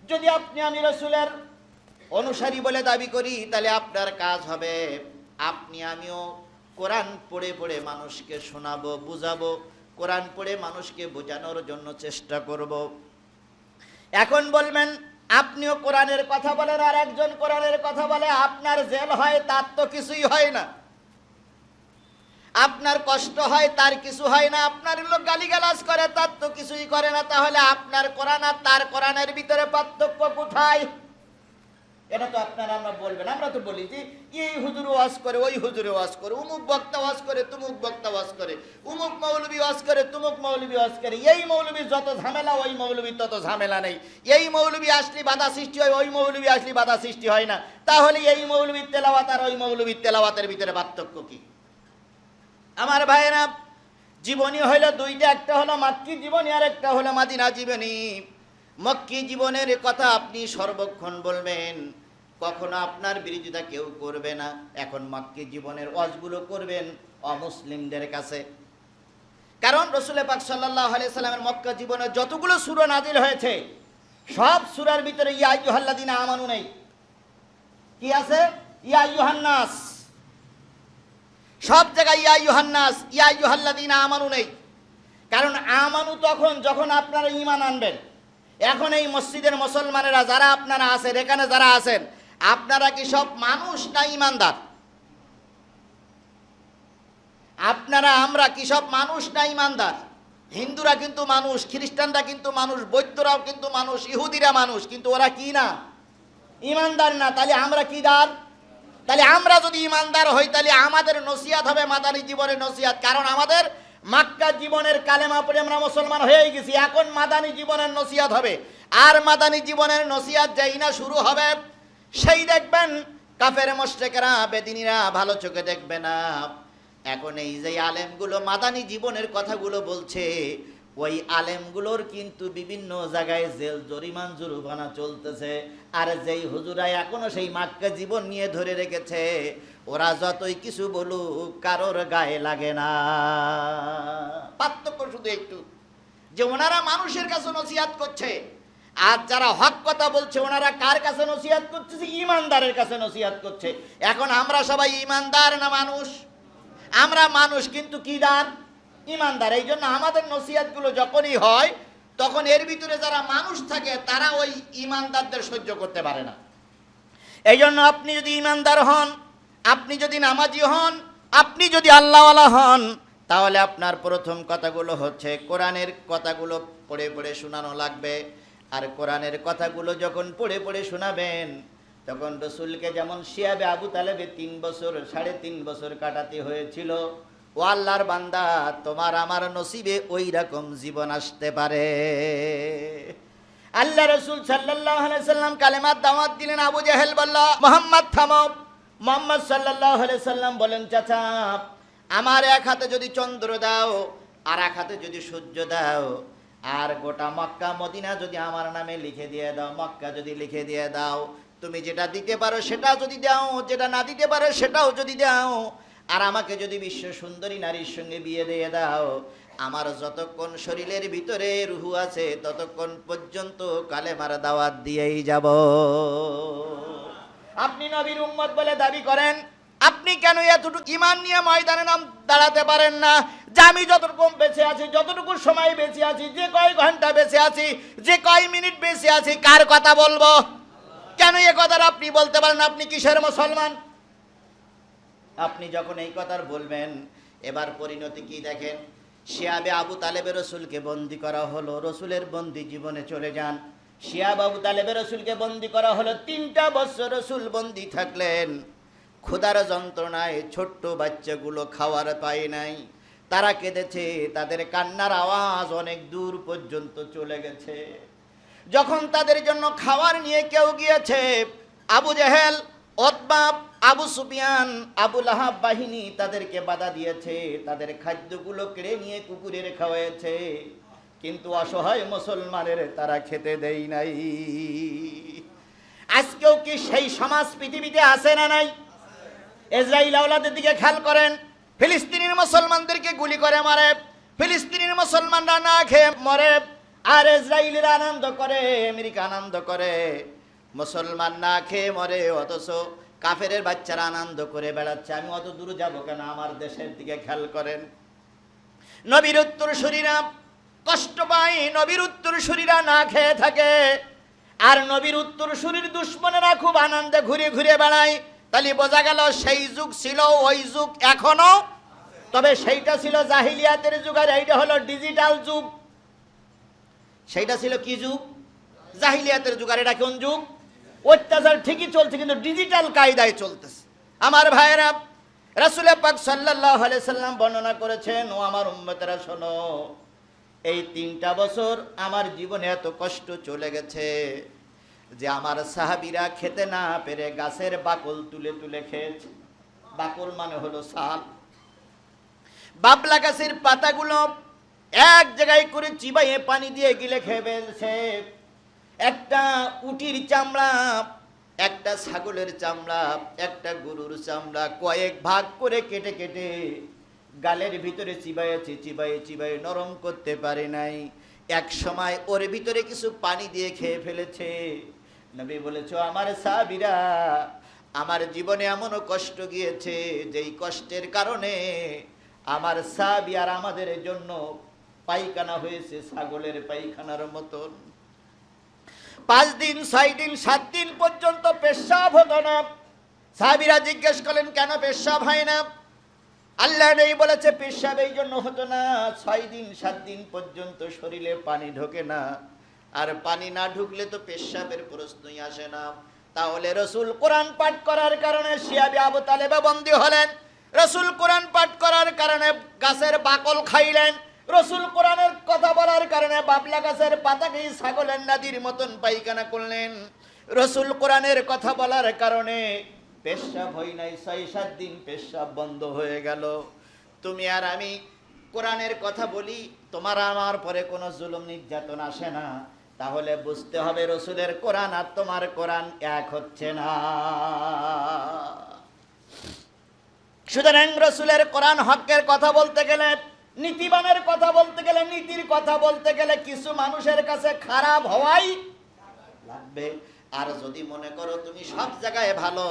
যদি আপনি আমি রসুলের অনুসারী বলে দাবি করি, তাহলে আপনার কাজ হবে আপনি আমিও কোরআন পড়ে পড়ে মানুষকে শোনাবো, বুঝাবো, কোরআন পড়ে মানুষকে বোঝানোর জন্য চেষ্টা করব। এখন বলবেন আপনিও কোরআনের কথা বলেন আর একজন কোরআনের কথা বলে, আপনার জেল হয় তার তো কিছুই হয় না, আপনার কষ্ট হয় তার কিছু হয় না, আপনার লোক গালিগালাজ করে তার তো কিছুই করে না, তাহলে আপনার কোরআন আর তার কোরআনের ভিতরে পার্থক্য কোথায়? এটা তো আপনারা আমরা বলবেন। আমরা তো বলি যে এই হুজুর ওয়াজ করে, ওই হুজুরে ওয়াজ করে, উমুক বক্তা ওয়াজ করে, তুমুক বক্তা ওয়াজ করে, উমুক মৌলবী ওয়াজ করে, তুমুক মৌলবী ওয়াজ করে। এই মৌলবী যত ঝামেলা, ওই মৌলবী তত ঝামেলা নেই। এই মৌলবী আসলে বাধা সৃষ্টি হয়, ওই মৌলবী আসলে বাধা সৃষ্টি হয় না। তাহলে এই মৌলবীর তেলাওয়াত আর ওই মৌলবীর তেলাওয়াতের ভিতরে পার্থক্য কি? আমার ভাইয়েরা, জীবনী হইল দুইটা, একটা হলো মাক্কি জীবনী আর একটা হলো মাদিনা জীবনী। মক্কি জীবনের কথা আপনি সর্বক্ষণ বলবেন, কখনো আপনার বিরোধিতা কেউ করবে না। এখন মক্কি জীবনের ওয়াজগুলো করবেন অমুসলিমদের কাছে, কারণ রাসূল পাক সাল্লাল্লাহু আলাইহি সাল্লামের মক্কা জীবনে যতগুলো সূরা নাজিল হয়েছে সব সূরার ভিতরে ইয়া আইয়ুহাল্লাযিনা আমানু নেই। কি আছে? ইয়া আইয়ুহান নাস। সব জায়গায় ইয়া আইয়ুহান নাস, ইয়া আইয়ুহাল্লাযিনা আমানু নেই। কারণ আমানু তখন যখন আপনারা ঈমান আনবেন। এখন এই মসজিদের মুসলমানেরা যারা আপনারা আছেন, এখানে যারা আছেন, আপনারা কি সব মানুষ না ঈমানদার? আপনারা আমরা কি সব মানুষ না ঈমানদার? হিন্দুরা কিন্তু মানুষ, খ্রিস্টানরা কিন্তু মানুষ, বৌদ্ধরাও কিন্তু মানুষ, ইহুদিরা মানুষ, কিন্তু ওরা কি না? ঈমানদার না। তাহলে আমরা কি দার? তাহলে আমরা যদি ঈমানদার হই, তাহলে আমাদের নসিহত হবে মাদানী জীবনের নসিহত। কারণ আমাদের মক্কা জীবনের কালেমা পড়ে আমরা মুসলমান হয়ে গেছি, এখন মাদানী জীবনের নসিহত হবে। আর মাদানী জীবনের নসিহত যেই না শুরু হবে, সেই দেখবেন কাফের মুশরিকরা, বেদিনীরা ভালো চোখে দেখবে না। এখন এই যে আলেমগুলো মাদানী জীবনের কথাগুলো বলছে, ওই আলেমগুলোর কিন্তু বিভিন্ন জায়গায় জেল জরিমান জুরুমানা চলতেছে। আর যেই হুজুরা এখনো সেই মক্কা জীবন নিয়ে ধরে রেখেছে, ওরা যতই কিছু বলুক কারোর গায়ে লাগে না। পার্থক্য শুধু একটু, যে ওনারা মানুষের কাছে নসিহত করছে, আর যারা হক কথা বলছে ওনারা কার কাছে নসিহত করছে? ঈমানদারের কাছে নসিহত করছে। এখন আমরা সবাই ঈমানদার না মানুষ? আমরা মানুষ, কিন্তু কি দান? ঈমানদার। এই জন্য আমাদের নসিহতগুলো যখনই হয়, তখন এর ভিতরে যারা মানুষ থাকে তারা ওই ঈমানদারদের সহ্য করতে পারে না। এই জন্য আপনি যদি ঈমানদার হন, আপনি যদি নামাজি হন, আপনি যদি আল্লাহওয়ালা হন, তাহলে আপনার প্রথম কথাগুলো হচ্ছে কোরআনের কথাগুলো পড়ে পড়ে শোনানো লাগবে। আর কোরআনের কথাগুলো যখন পড়ে পড়ে শোনাবেন, তখন রসুলকে যেমন শিয়াবে আবু তালেবে 3 বছর 3.5 বছর কাটাতে হয়েছিল, ও আল্লাহর বান্দা, তোমার আমার নসিবে ওই রকম জীবন আসতে পারে। আল্লাহ রসুল সাল্লাল্লাহু আলাইহি সাল্লাম কালেমার দাওয়াত দিলেন, আবু জাহেল বলল, মুহাম্মদ থামো। মুহাম্মদ সাল্লাল্লাহু আলাইহি সাল্লাম বলেন, চাচা, আমার এক হাতে যদি চন্দ্র দাও, আর এক হাতে যদি সূর্য দাও, আর গোটা মক্কা মদিনা যদি আমার নামে লিখে দিয়ে দাও, মক্কা যদি লিখে দিয়ে দাও, তুমি যেটা দিতে পারো সেটা যদি দাও, যেটা না দিতে পারো সেটাও যদি দাও, আর আমাকে যদি বিশ্ব সুন্দরী নারীর সঙ্গে বিয়ে দিয়ে দাও, আমার যতক্ষণ শরীরের ভিতরে রুহু আছে ততক্ষণ পর্যন্ত কালেমার দাওয়াত দিয়েই যাব। আপনি নবীর উম্মত বলে দাবি করেন, আপনি কেন এতটুকু ঈমান নিয়ে ময়দানে নাম দাঁড়াতে পারেন না? যে আমি যতটুকু বেঁচে আছি, যতটুকু সময় বেঁচে আছি, যে কয় ঘন্টা বেঁচে আছি, যে কয় মিনিট বেঁচে আছি, কার কথা বলবো? কেন এ কথাটা আপনি বলতে পারেন? আপনি কিসের মুসলমান? আপনি যখন এই কথা বলবেন, এবার পরিণতি কি দেখেন। শিয়াবে আবু তালেবে রসুলকে বন্দি করা হলো, রসুলের বন্দি জীবনে চলে যান। শিয়াব আবু তালেবে রসুলকে বন্দি করা হলো, 3টা বছর রসুল বন্দি থাকলেন। ক্ষুধার যন্ত্রণায় ছোট্ট বাচ্চাগুলো খাওয়ার পায় নাই, তারা কেঁদেছে, তাদের কান্নার আওয়াজ অনেক দূর পর্যন্ত চলে গেছে। যখন তাদের জন্য খাবার নিয়ে কেউ গিয়েছে, আবু জেহেল, উতবা, আবু সুফিয়ান, আবু লাহাব বাহিনী তাদেরকে বাধা দিয়েছে, তাদের খাদ্যগুলো কেড়ে নিয়ে কুকুরের খাওয়াইছে, কিন্তু অসহায় মুসলমানের তারা খেতে দেয় নাই। আজকেও কি সেই সমাজ পৃথিবীতে আছে না নাই? ইসরাইল আওলাদের দিকে খেয়াল করেন, ফিলিস্তিনের মুসলমানদেরকে গুলি করে মারে, ফিলিস্তিনের মুসলমানরা না খেয়ে মরে, আর ইসরায়েলিরা আনন্দ করে, আমেরিকা আনন্দ করে, মুসলমান না খেয়ে মরে, অথচ কাফেরের বাচ্চারা আনন্দ করে বেড়াচ্ছে। আমি অত দূর যাবো কেন, আমার দেশের দিকে খেয়াল করেন। নবীর উত্তরসূরিরা কষ্ট পায়, নবীর উত্তরসূরিরা না খেয়ে থাকে, আর নবীর উত্তরসূরির দুশ্মনেরা খুব আনন্দে ঘুরে ঘুরে বেড়ায়। তাহলে বোঝা গেল সেই যুগ ছিল, ওই যুগ এখনো, তবে সেইটা ছিল জাহিলিয়াতের যুগ, আর এইটা হলো ডিজিটাল যুগ। সেইটা ছিল কি যুগ? জাহিলিয়াতের যুগ। আর এটা কোন যুগ? অত্যাচার ঠিকই চলছে, কিন্তু ডিজিটাল কায়দায় চলতেছে। আমার ভাইয়েরা, রাসূল পাক সাল্লাল্লাহু আলাইহি সাল্লাম বর্ণনা করেছেন, ও আমার উম্মতেরা শোনো, এই 3টা বছর আমার জীবনে এত কষ্ট চলে গেছে যে আমার সাহাবীরা খেতে না পেরে গাছের বাকল তুলে তুলে খেয়েছে। বাকল মানে হলো ছাল। বাবলা গাছের পাতাগুলো এক জায়গায় করে চিবাইয়ে পানি দিয়ে গিলে খেয়ে ফেলছে। একটা উটির চামড়া, একটা ছাগলের চামড়া, একটা গরুর চামড়া কয়েক ভাগ করে কেটে কেটে গালের ভিতরে চিবাইয়েছে, চিবাইয়ে চিবাইয়ে নরম করতে পারে নাই। এক সময় ওর ভিতরে কিছু পানি দিয়ে খেয়ে ফেলেছে। নবী বলেছ, আমার সাহাবীরা, আমার জীবনে এমনও কষ্ট গিয়েছে যেই কষ্টের কারণে আমার সাহাবী আর আমাদের জন্য পায়খানা হয়েছে ছাগলের পায়খানার মতন। 5 দিন 6 দিন 7 দিন পর্যন্ত পেশাব হতো না। সাহাবীরা জিজ্ঞেস করলেন, কেন পেশাব হয় না? আল্লাহ নেই বলেছে পেশাব এই জন্য হতো না, 6 দিন 7 দিন পর্যন্ত শরীরে পানি ঢোকে না, আর পানি না ঢুকলে তো পেশাবের প্রশ্নই আসে না। তাহলে রসুল কোরআন পাঠ করার কারণে শিয়াবে আবু তালেবে বন্দী হলেন, রসুল কোরআন পাঠ করার কারণে গাছের বাকল খাইলেন, রসুল কোরআনের কথা বলার কারণে বাবলা গাছের পাতাকেই ছাগলের নাদির মতন পায়খানা করলেন, রসুল কোরআনের কথা বলার কারণে পেশাব হয় নাই, 6-7 দিন পেশাব বন্ধ হয়ে গেল। তুমি আর আমি কোরআনের কথা বলি, তোমার আমার পরে কোনো জুলুম নির্যাতন আসে না, তাহলে বুঝতে হবে রসুলের কোরআন আর তোমার কোরআন এক হচ্ছে না। সুতরাং রসুলের কোরআন হকের কথা বলতে গেলে, নীতিবানের কথা বলতে গেলে, নীতির কথা বলতে গেলে কিছু মানুষের কাছে খারাপ হওয়াই লাগবে। আর যদি মনে করো তুমি সব জায়গায় ভালো,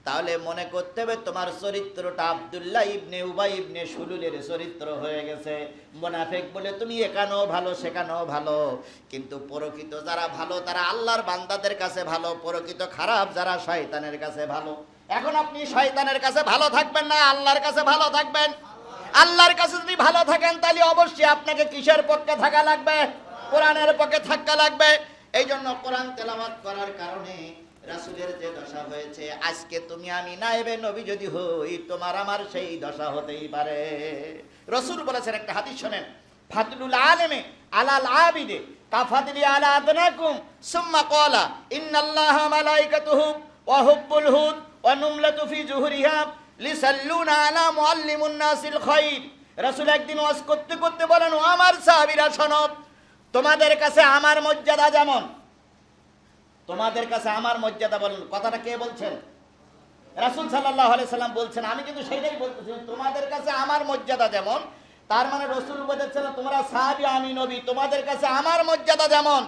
তাহলে মনে করতে হবে তোমার চরিত্রটা আব্দুল্লাহ ইবনে উবাই ইবনে সুলুলের চরিত্র হয়ে গেছে। মুনাফিক বলে তুমি এখানেও ভালো সেখানেও ভালো, কিন্তু প্রকৃত যারা ভালো তারা আল্লাহর বান্দাদের কাছে ভালো, প্রকৃত খারাপ যারা শয়তানের কাছে ভালো। এখন আপনি শয়তানের কাছে ভালো থাকবেন না আল্লাহর কাছে ভালো থাকবেন? আল্লাহর কাছে যদি ভালো থাকেন তাহলে অবশ্যই আপনাকে কিসের পক্ষে থাকা লাগবে? কোরআনের পক্ষে থাকা লাগবে। এই জন্য কোরআন তেলাওয়াত করার কারণে রাসূলের যে দশা হয়েছে, আজকে তুমি আমি নায়েবে নবী যদি হই, তোমার আমার সেই দশা হতেই পারে। রাসূল বলেছেন, একটা হাদিস শোনেন, ফাদলুল আলেমে আলাল আবিদে কাফাদলি আলা আদনাকুম সুম্মা ক্বালা ইন্নাল্লাহা মালাইকাতুহু ওয়া হুব্বুল হুদ ওয়া নুমলাতু ফি জুহুরিহা লিসাল্লুনা আলা মুআল্লিমুন নাসিল খায়র। রাসূল একদিন ওয়াজ করতে করতে বলেন, ও আমার সাহাবীরা শোনো, তোমাদের কাছে আমার মর্যাদা যেমন, তোমাদের কাছে আমার মর্যাদা বলেন। কথাটা কে বলছেন? রাসূল সাল্লাল্লাহু আলাইহি সাল্লাম বলছেন। আমি কিন্তু সেইটাই বলতেছি, তোমাদের কাছে আমার মর্যাদা যেমন, তার মানে রাসূল বলেছেন তোমরা সাহাবী আমি নবী, তোমাদের কাছে আমার মর্যাদা যেমন,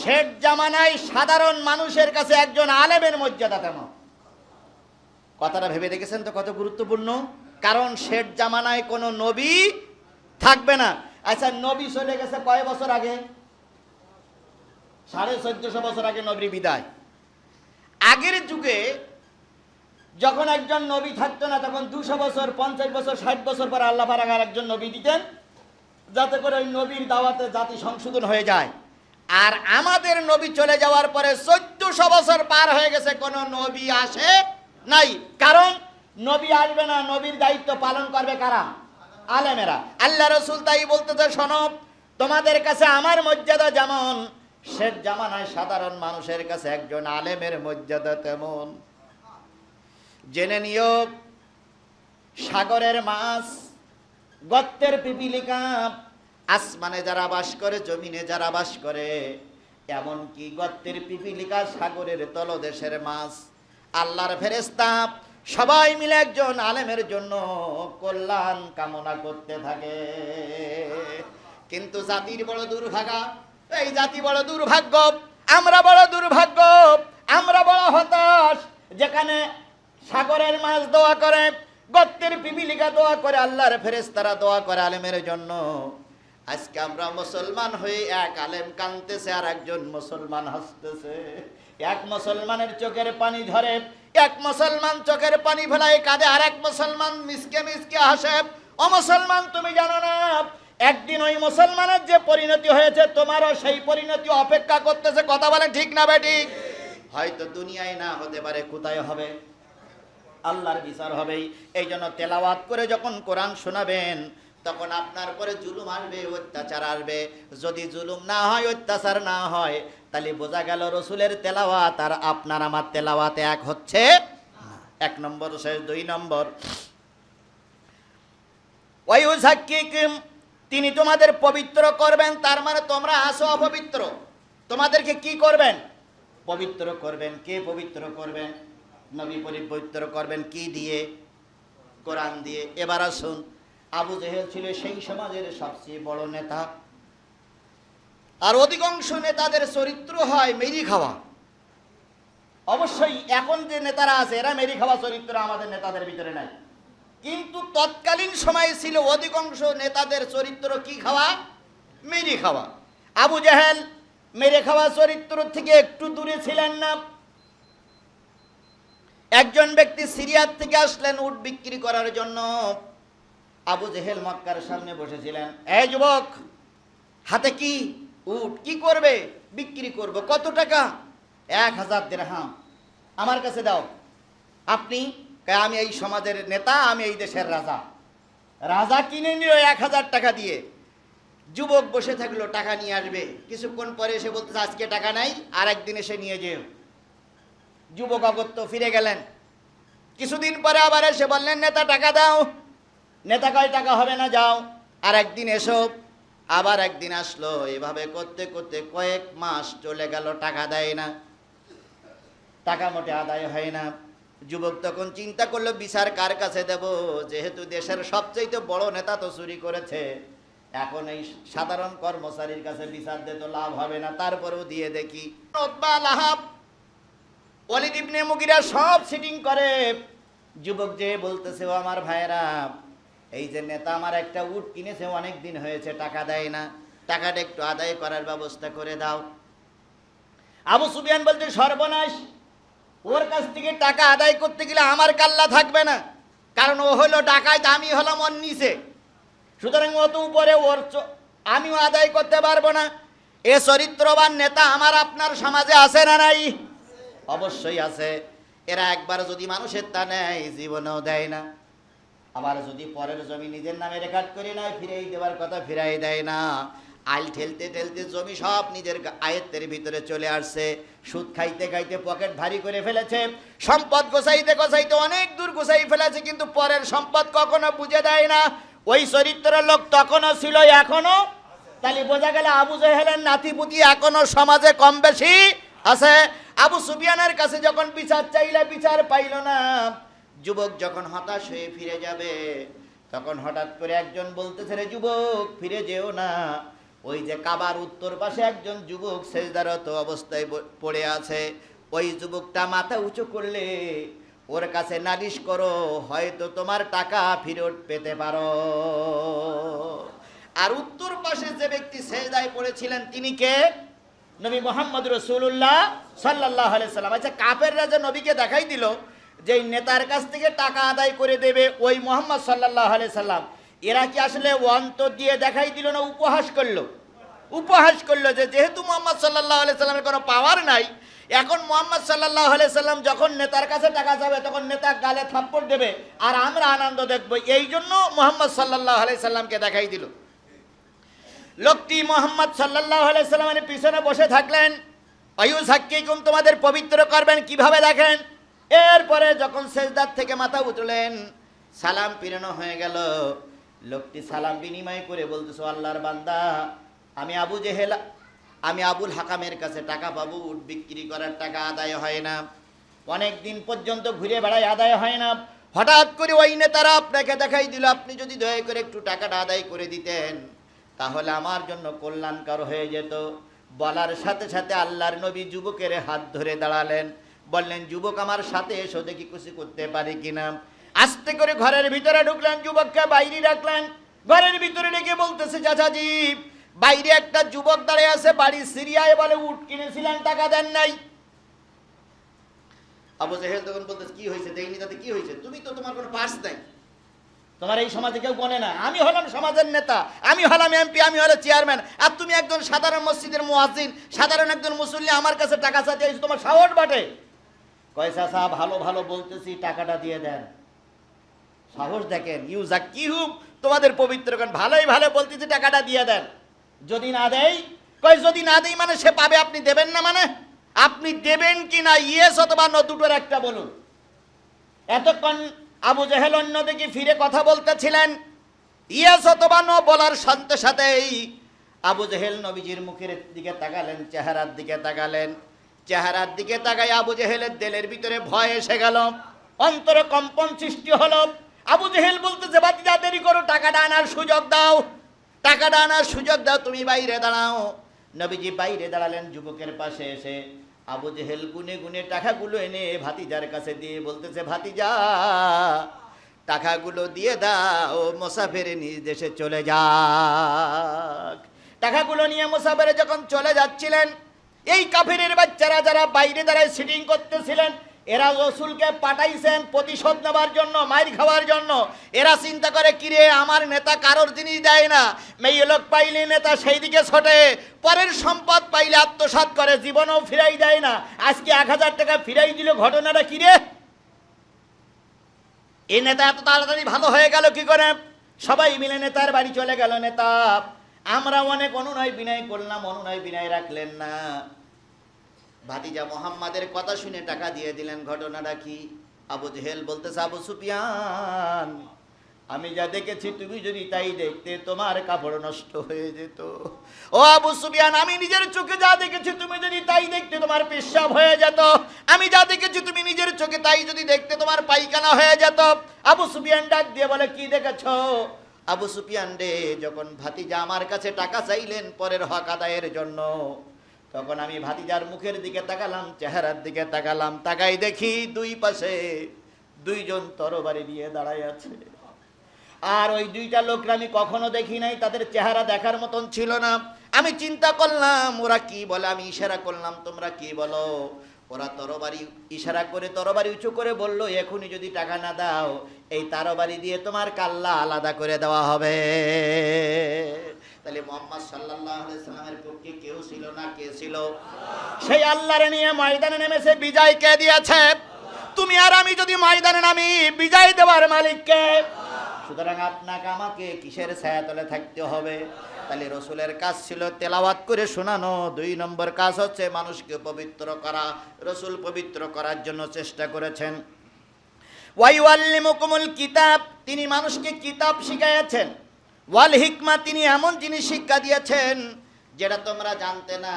শেষ জামানায় সাধারণ মানুষের কাছে একজন আলেমের মর্যাদা তেমন। কথাটা ভেবে দেখেছেন তো কত গুরুত্বপূর্ণ? কারণ শেষ জামানায় কোনো নবী থাকবে না। আচ্ছা, নবী চলে গেছে কয় বছর আগে? 1450 বছর আগে নবীর বিদায়। আগের যুগে যখন একজন নবী থাকতো না, তখন 200 বছর 50 বছর 60 বছর পর আল্লাহ পাক আর একজন নবী দিতেন, যাতে করে ওই নবীর দাওয়াতে জাতি সংশোধন হয়ে যায়। আর আমাদের নবী চলে যাওয়ার পরে 1400 বছর পার হয়ে গেছে, কোনো নবী আসে নাই। কারণ নবী আসবে না, নবীর দায়িত্ব পালন করবে কারা? আলেমেরা। আল্লাহ রাসূল তাই বলতেছে, শোনো, তোমাদের কাছে আমার মর্যাদা যেমন, শেষ জামানায় সাধারণ মানুষের কাছে একজন আলেমের মর্যাদা তেমন। জেনে নিও, সাগরের মাছ, গর্তের পিপিলিকা, আসমানে যারা বাস করে, জমিনে যারা বাস করে, এমনকি গর্তের পিপিলিকা, সাগরের তলদেশের মাছ, আল্লাহর ফেরেশতা সবাই মিলে একজন আলেমের জন্য কল্যাণ কামনা করতে থাকে। কিন্তু জাতির বড় দুর্ভাগা, এই জাতি বড় দুর্ভাগ্য, আমরা বড় দুর্ভাগ্য, আমরা বড় হতাশ। যেখানে সাগরের মাছ দোয়া করে, গর্তের পিপিলিকা দোয়া করে, আল্লাহর ফেরেশতারা দোয়া করে আলেমের জন্য, আজকে আমরা মুসলমান হয়ে এক আলেম কাঁদতেছে আর একজন মুসলমান হাসতেছে। এক মুসলমানের চোখের পানি ধরে, এক মুসলমান চোখের পানি ফেলায় কাঁদে, আর এক মুসলমান মিসকে মিসকে হাসে। ও মুসলমান, তুমি জানো না একদিন ওই মুসলমানের যে পরিণতি হয়েছে, তোমারও সেই পরিণতি অপেক্ষা করতেছে। কথা বলেন ঠিক না বেঠিক? হয়তো দুনিয়ায় না হতে পারে, কোথায় হবে? আল্লাহর বিচার হবেই। এই জন্য তেলাওয়াত করে যখন কোরআন শোনাবেন, তখন আপনার পরে জুলুম আসবে, অত্যাচার আসবে। যদি জুলুম না হয়, অত্যাচার না হয়, তাহলে বোঝা গেল রসুলের তেলাওয়াত আর আপনার আমার তেলাওয়াত এক হচ্ছে। এক নম্বর শেষ। 2 নম্বর, ওয়ায়ুযাক্কিকুম, তিনি তোমাদের পবিত্র করবেন। তার মানে তোমরা আসো অপবিত্র, তোমাদেরকে কি করবেন? পবিত্র করবেন। কে পবিত্র করবেন? নবী পবিত্র করবেন। কি দিয়ে? কোরআন দিয়ে। এবার আসুন, আবু জেহেল ছিল সেই সমাজের সবচেয়ে বড় নেতা, আর অধিকাংশ নেতাদের চরিত্র হয় মেরি খাওয়া। অবশ্যই এখন যে নেতারা আছে এরা মেরি খাওয়া চরিত্র আমাদের নেতাদের ভিতরে নাই, কিন্তু তৎকালীন সময়ে ছিল অধিকাংশ নেতাদের চরিত্র কি খাওয়া? মেরি খাওয়া। আবু জেহেল মেরে খাওয়া চরিত্র থেকে একটু দূরে ছিলেন না। একজন ব্যক্তি সিরিয়ার থেকে আসলেন উট বিক্রি করার জন্য। আবু জেহেল মক্কার সামনে বসেছিলেন। এই যুবক, হাতে কি? উট। কি করবে? বিক্রি করব। কত টাকা? 1000 দিরহাম। আমার কাছে দাও। আপনি? আমি এই সমাজের নেতা, আমি এই দেশের রাজা। রাজা কিনে নিল 1000 টাকা দিয়ে। যুবক বসে থাকলো, টাকা নিয়ে আসবে। কিছুক্ষণ পরে এসে বলতেছে আজকে টাকা নাই, আর একদিন এসে নিয়ে যেও। যুবক অগত্য ফিরে গেলেন। কিছুদিন পরে আবার এসে বললেন নেতা টাকা দাও। নেতা কয় টাকা হবে না, যাও, আর একদিন এসো। আবার একদিন আসলো। এভাবে করতে করতে কয়েক মাস চলে গেল, টাকা দেয় না, টাকা মোটে আদায় হয় না। যুবক তখন চিন্তা করলো বিচার কার কাছে দেব? যেহেতু দেশের সবচেয়ে বড় নেতা তো চুরি করেছে, এখন এই সাধারণ কর্মচারীর কাছে বিচার দিতে তো লাভ হবে না, তারপরেও দিয়ে দেখি। উতবা, লাহাব, ওয়ালিদ ইবনে মুগিরা সব সিটিং করে। যুবক যে বলতেছে, ও আমার ভাইরা, এই যে নেতা আমার একটা উট কিনেছে, অনেক দিন হয়েছে, টাকা দেয় না, টাকাটা একটু আদায় করার ব্যবস্থা করে দাও। আবু সুফিয়ান বলতে সর্বনাশ, ওর কাছ থেকে টাকা আদায় করতে গেলে আমার কাল্লা থাকবে না, কারণ ও হলো ডাকাত, আমি হলাম ওর নিচে, সুতরাং ও তো উপরে, ওর আমিও আদায় করতে পারবো না। এ চরিত্রবান নেতা আমার আপনার সমাজে আছে না নাই? অবশ্যই আছে। এরা একবার যদি মানুষের তা নেয়, জীবনেও দেয় না। আবার যদি পরের জমি নিজের নামে রেকর্ড করে নেয়, ফিরাই দেওয়ার কথা ফিরাই দেয় না। আইল ঠেলতে ঠেলতে জমি সব নিজের আয়ত্তের ভিতরে চলে আসছে। সুদ খাইতে খাইতে পকেট ভারী করে ফেলেছে। সম্পদ গোছাইতে গোছাইতে অনেক দূর গোছাই ফেলেছে, কিন্তু পরের সম্পদ কখনো বুঝে দেয় না। ওই চরিত্রের লোক তখনও ছিল, এখনো। তাহলে বোঝা গেল আবু জেহেলের নাতিপুতি এখনো সমাজে কম বেশি আছে। আবু সুফিয়ানের কাছে যখন বিচার চাইলে বিচার পাইল না, যুবক যখন হতাশ হয়ে ফিরে যাবে, তখন হঠাৎ করে একজন বলতেছে, রে যুবক, ফিরে যেও না। ওই যে কাবার উত্তর পাশে একজন যুবক সেজদারত অবস্থায় পড়ে আছে, ওই যুবকটা মাথা উঁচু করলে ওর কাছে নালিশ করো, হয়তো তোমার টাকা ফেরত পেতে পারো। আর উত্তর পাশে যে ব্যক্তি সেজদায় পড়েছিলেন তিনি কে? নবী মুহাম্মদ রাসূলুল্লাহ সাল্লাল্লাহু আলাইহি সাল্লাম। আচ্ছা, কাফেররা যে নবীকে দেখাই দিল যে নেতার কাছ থেকে টাকা আদায় করে দেবে ওই মুহাম্মদ সাল্লাল্লাহু আলাইহি সাল্লাম, এরা কি আসলে অন্তর দিয়ে দেখাই দিল না উপহাস করলো? উপহাস করলো যে যেহেতু মুহাম্মদ সাল্লাল্লাহু আলাইহি সাল্লামের কোনো পাওয়ার নাই, এখন মুহাম্মদ সাল্লাল্লাহু আলাইহি সাল্লাম যখন নেতার কাছে টাকা যাবে তখন নেতা গালে থাপ্পড় দেবে আর আমরা আনন্দ দেখবো, এই জন্য মুহাম্মদ সাল্লাল্লাহু আলাইহি সাল্লামকে দেখাই দিল। লোকটি মুহাম্মদ সাল্লাল্লাহু আলাইহি সাল্লামের পিছনে বসে থাকলেন। ওয়ায়ুযাক্কিকুম, তোমাদের পবিত্র করবেন। কিভাবে দেখেন? এরপরে যখন সেজদার থেকে মাথা উঠলেন, সালাম পিরানো হয়ে গেল। লোকটি সালাম বিনিময় করে বলতেছে, আল্লাহর বান্দা, আমি আবু জেহেল, আমি আবুল হাকামের কাছে টাকা পাবো, উট বিক্রি করার টাকা আদায় হয় না। অনেক দিন পর্যন্ত ঘুরে বেড়ায়, আদায় হয় না। হঠাৎ করে ওই নেতারা আপনাকে দেখাই দিল, আপনি যদি দয়া করে একটু টাকাটা আদায় করে দিতেন তাহলে আমার জন্য কল্যাণকর হয়ে যেত। বলার সাথে সাথে আল্লাহর নবী যুবকের হাত ধরে দাঁড়ালেন, বললেন, যুবক আমার সাথে এসো, দেখি কিছু করতে পারি কিনা। আস্তে করে ঘরের ভিতরে ঢুকলেন, যুবককে বাইরে রাখলেন। ঘরের ভিতরে ডেকে বলতেছে, চাচাজি, বাইরে একটা যুবক দাঁড়িয়ে আছে, বাড়ি সিরিয়ায়, বলে উট কিনেছিলেন, টাকা দেন নাই। আবু জেহেল তখন বলতেছে, কি হয়েছে দেইনি তাতে কি হয়েছে, তুমি তো তোমার কোনো পার্স নাই, তোমার এই সমাজে কেউ গনে না, আমি হলাম সমাজের নেতা, আমি হলাম এমপি, আমি হলাম চেয়ারম্যান, আর তুমি একজন সাধারণ মসজিদের মুয়াজ্জিন, সাধারণ একজন মুসল্লি, আমার কাছে টাকা চাইতে এসে তোমার সাহস বাটে। কয়, চাচা ভালো ভালো বলতেছি, টাকাটা দিয়ে দেন। সাহস দেখেন, ইউজাক্কিহুম, তোমাদের পবিত্রগণ, ভালোই ভালো বলতেছি, টাকাটা দিয়ে দেন। যদি না দেই, কয় যদি না দেই মানে সে পাবে, আপনি দেবেন না মানে? আপনি দেবেন কি না, ইয়েস অথবা নো, দুটোর একটা বলুন। এতক্ষণ আবু জেহেল অন্যদিকে ফিরে কথা বলতেছিলেন, ইয়েস অথবা নো বলার সাথে সাথেই আবু জেহেল নবীজির মুখের দিকে তাকালেন, চেহারার দিকে তাকালেন। চেহারার দিকে তাকাই আবু জেহেলের দিলের ভিতরে ভয় এসে গেল, অন্তরে কম্পন সৃষ্টি হলো। আবু জেহেল বলতেছে, বাতিজা দেরি করো, টাকাটা আনার সুযোগ দাও, টাকাটা আনার সুযোগ দাও, তুমি বাইরে দাঁড়াও। নবীজি বাইরে দাঁড়ালেন, যুবকের পাশে এসে আবু জেহেল গুনে গুনে টাকাগুলো এনে ভাতিজার কাছে দিয়ে বলতেছে, ভাতিজা টাকাগুলো দিয়ে দাও, মুসাফিরে নিজ দেশে চলে যাক। টাকাগুলো নিয়ে মুসাফিরে যখন চলে যাচ্ছিলেন, এই কাফিরের বাচ্চারা যারা বাইরে দাঁড়ায় সিটিং করতেছিলেন, এরা রসুলকে পাঠাইছেন প্রতিশোধ নেবার জন্য, মাইর খাওয়ার জন্য। এরা চিন্তা করে, কিরে আমার নেতা কারোর জিনিস দেয় না, মেয়ে লোক পাইলে নেতা সেই দিকে ছোটে, পরের সম্পদ পাইলে আত্মসাৎ করে, জীবনেও ফিরাই দেয় না। আজকে 1000 টাকা ফিরাই দিল, ঘটনাটা কিরে? এই নেতা এত তাড়াতাড়ি ভালো হয়ে গেল কি করে? সবাই মিলে নেতার বাড়ি চলে গেল। নেতা, আমরা অনেক অনুনয় বিনয় করলাম, অনুনয় বিনয় রাখলেন না। ভাতিজা মোহাম্মদের কথা শুনে টাকা দিয়ে দিলেন। ঘটনাটা কি? আবু জেহেল বলতেছে, আবু সুফিয়ান, আমি যা দেখেছি তুমি যদি তাই দেখতে, তোমার কাপড় নষ্ট হয়ে যেত। ও আবু সুফিয়ান, আমি নিজের চোখে যা দেখেছি তুমি যদি তাই দেখতে, তোমার পেশাব হয়ে যেত। আমি যা দেখেছি তুমি নিজের চোখে তাই যদি দেখতে, তোমার পায়খানা হয়ে যেত। আবু সুফিয়ান ডাক দিয়ে বলে, কি দেখেছ? আবু সুফিয়ান রে, যখন ভাতিজা আমার কাছে টাকা চাইলেন পরের হক আদায়ের জন্য, তখন আমি ভাতিজার মুখের দিকে তাকালাম, চেহারার দিকে তাকালাম, তাকাই দেখি দুই পাশে দুইজন তরবারি নিয়ে দাঁড়ায় আছে। আর ওই দুইটা লোকরা আমি কখনো দেখি নাই, তাদের চেহারা দেখার মতন ছিল না। আমি চিন্তা করলাম ওরা কি বলে, আমি ইশারা করলাম তোমরা কি বলো। ওরা তরবারি ইশারা করে তরবারি উঁচু করে বলল, এখনই যদি টাকা না দাও এই তরবারি দিয়ে তোমার কাল্লা আলাদা করে দেওয়া হবে। তাহলে মুহাম্মদ সাল্লাল্লাহু আলাইহি সাল্লামের পক্ষে কেউ ছিল না, কে ছিল? সেই আল্লাহর নিয়ে ময়দানে নেমেছে, বিজয় কে দিয়েছে? তুমি আর আমি যদি ময়দানে নামি, বিজয় দেওয়ার মালিক কে? সুতরাং আপনাকে আমাকে কিসের ছায়াতলে থাকতে হবে? তাহলে রসুলের কাজ ছিল তেলাওয়াত করে শোনানো। 2 নম্বর কাজ হচ্ছে মানুষকে পবিত্র করা। রসুল পবিত্র করার জন্য চেষ্টা করেছেন। ওয়াইউআল্লিমুকুমুল কিতাব, তিনি মানুষকে কিতাব শিখাইয়াছেন। ওয়াল হিকমা, তিনি এমন জিনিস শিক্ষা দিয়েছেন যেটা তোমরা জানতে না।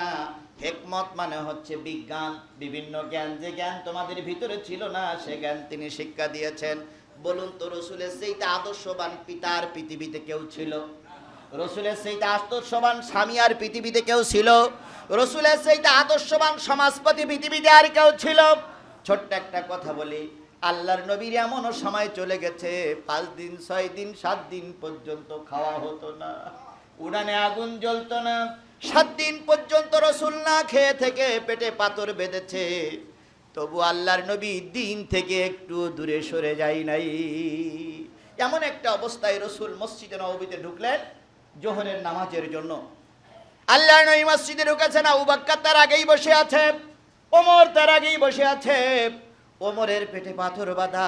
হিকমত মানে হচ্ছে বিজ্ঞান, বিভিন্ন জ্ঞান, যে জ্ঞান তোমাদের ভিতরে ছিল না সে জ্ঞান তিনি শিক্ষা দিয়েছেন। বলুন তো, রসুলের সেইটা আদর্শবান পিতার পৃথিবীতে কেউ ছিল? রসুলের সেইটা আদর্শবান স্বামী আর পৃথিবীতে কেউ ছিল? রসুলের সেইটা আদর্শবান সমাজপতি পৃথিবীতে আর কেউ ছিল? ছোট্ট একটা কথা বলি, আল্লাহর নবীর এমনও সময় চলে গেছে 5 দিন 6 দিন 7 দিন পর্যন্ত খাওয়া হতো না, উনানে আগুন জ্বলতো না। 7 দিন পর্যন্ত রসুল না খেয়ে থেকে পেটে পাথর বেঁধেছে, তবু আল্লাহর নবী দিন থেকে একটু দূরে সরে যায় নাই। এমন একটা অবস্থায় রসুল মসজিদে নববীতে ঢুকলেন জোহরের নামাজের জন্য। আল্লাহর নবী মসজিদে ঢুকেছেন, আবু বকর তার আগেই বসে আছে, ওমর তার আগেই বসে আছে। ওমরের পেটে পাথর বাঁধা,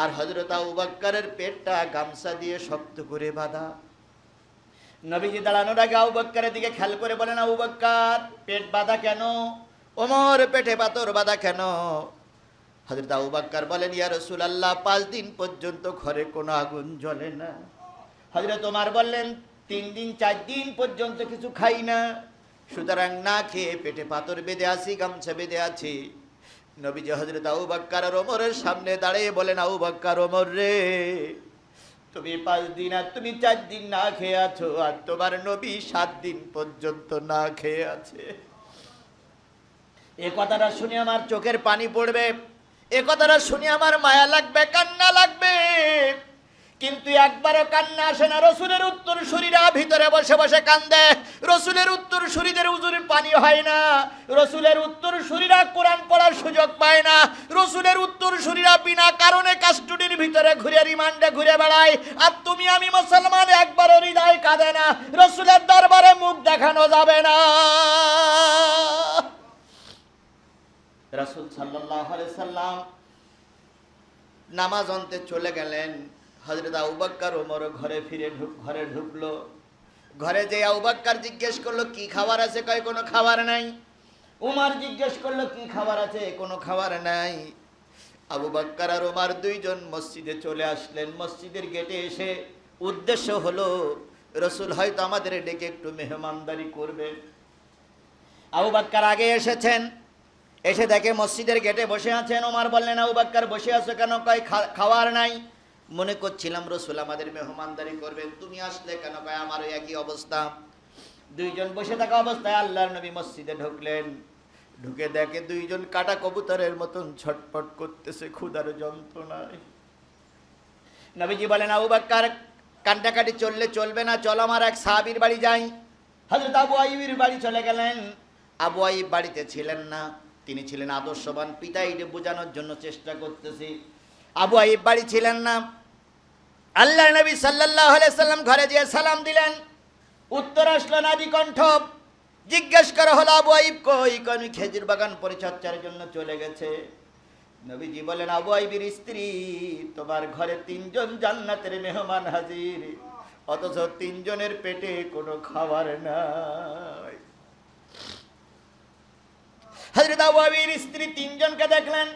আর হযরত আবু বকরের পেটটা গামছা দিয়ে শক্ত করে বাঁধা। নবীজি দাঁড়ানোর আগে আবু বকরের দিকে খেয়াল করে বলেন, আবু বকর পেট বাঁধা কেন? ওমর পেটে পাথর বাঁধা কেন? হযরত আবু বকর বলেন, ইয়া রাসূলুল্লাহ 5 দিন পর্যন্ত ঘরে কোনো আগুন জ্বলে না। হযরত ওমর বললেন, 3 দিন 4 দিন পর্যন্ত কিছু খাই না, সুতরাং না খেয়ে পেটে পাথর বেঁধে আছি, গামছা বেঁধে আছি। নবীজি হযরত আবু বকর আর ওমরের সামনে দাঁড়িয়ে বলেন, আবু বকর, ওমর রে, তুমি 5 দিন আর তুমি 4 দিন না খেয়ে আছো, আর তোমার নবী 7 দিন পর্যন্ত না খেয়ে আছে। এ কথাটা শুনে আমার চোখের পানি পড়বে, এ কথাটা শুনে আমার মায়া লাগবে, কান্না লাগবে, কিন্তু একবারও কান্না আসে না। রসুলের উত্তরসূরিরা ভিতরে বসে বসে কান্দে, রসুলের উত্তরসূরিদের উজুরে পানি হয় না, রসুলের উত্তরসূরিরা কোরআন পড়ার সুযোগ পায় না, রসুলের উত্তরসূরিরা বিনা কারণে কাস্টডির ভিতরে ঘুরে রিমান্ডে ঘুরে বেড়ায়, আর তুমি আমি মুসলমান একবারও হৃদয় কাঁদে না, রসুলের দরবারে মুখ দেখানো যাবে না। রাসূল সাল্লাল্লাহু আলাইহি সাল্লাম নামাজ আনতে চলে গেলেন। হযরত আবু বকর ওমর ঘরে ঢুকলো। ঘরে যে আবু বকর জিজ্ঞেস করলো কি খাবার আছে, কয় কোনো খাবার নাই। উমর জিজ্ঞেস করলো কি খাবার আছে, কোনো খাবার নাই। আবু বকর আর ওমর দুইজন মসজিদে চলে আসলেন। মসজিদের গেটে এসে উদ্দেশ্য হলো রাসূল হয়তো আমাদের ডেকে একটু মেহমানদারি করবে। আবু বকর আগে এসেছেন, এসে দেখে মসজিদের গেটে বসে আছেন। ওমর বললেন, আবু বকর বসে আছো কেন? কয় খাবার নাই। মনে করছিলাম রাসূল আমাদের মেহমানদারি করবেন, তুমি আসলে কেন? কয় আমারও একই অবস্থা। দুইজন বসে থাকা অবস্থায় আল্লাহর নবী মসজিদে ঢুকলেন। ঢুকে দেখে দুইজন কাটা কবুতরের মতন ছটপট করতেছে ক্ষুধার যন্ত্রণায়। নবীজি বলেন, আবু বকর কান্ডাকাটি চললে চলবে না, চল আমার এক সাহাবীর বাড়ি যাই। হযরত আবু আইয়ুবের বাড়ি চলে গেলেন। আবু আইয়ুব বাড়িতে ছিলেন না, তিনি ছিলেন আদর্শবান পিতা, এটা বোঝানোর জন্য চেষ্টা করতেছি। আবু আইয়ুব বাড়ি ছিলেন না। আল্লাহর নবী সাল্লাল্লাহু আলাইহি সাল্লাম ঘরে গিয়ে সালাম দিলেন। উত্তর আসলো নারী কণ্ঠ। জিজ্ঞেস করা হলো, আবু আইয়ুব কই? কোন খেজুর বাগান পরিচর্যার জন্য চলে গেছে। নবীজি বলেন, আবু আইয়ুবের স্ত্রী, তোমার ঘরে 3 জন জান্নাতের মেহমান হাজির, অথচ 3 জনের পেটে কোনো খাবার নাই। হযরত আবু আইয়ুবের স্ত্রী 3 জনকে দেখলেন।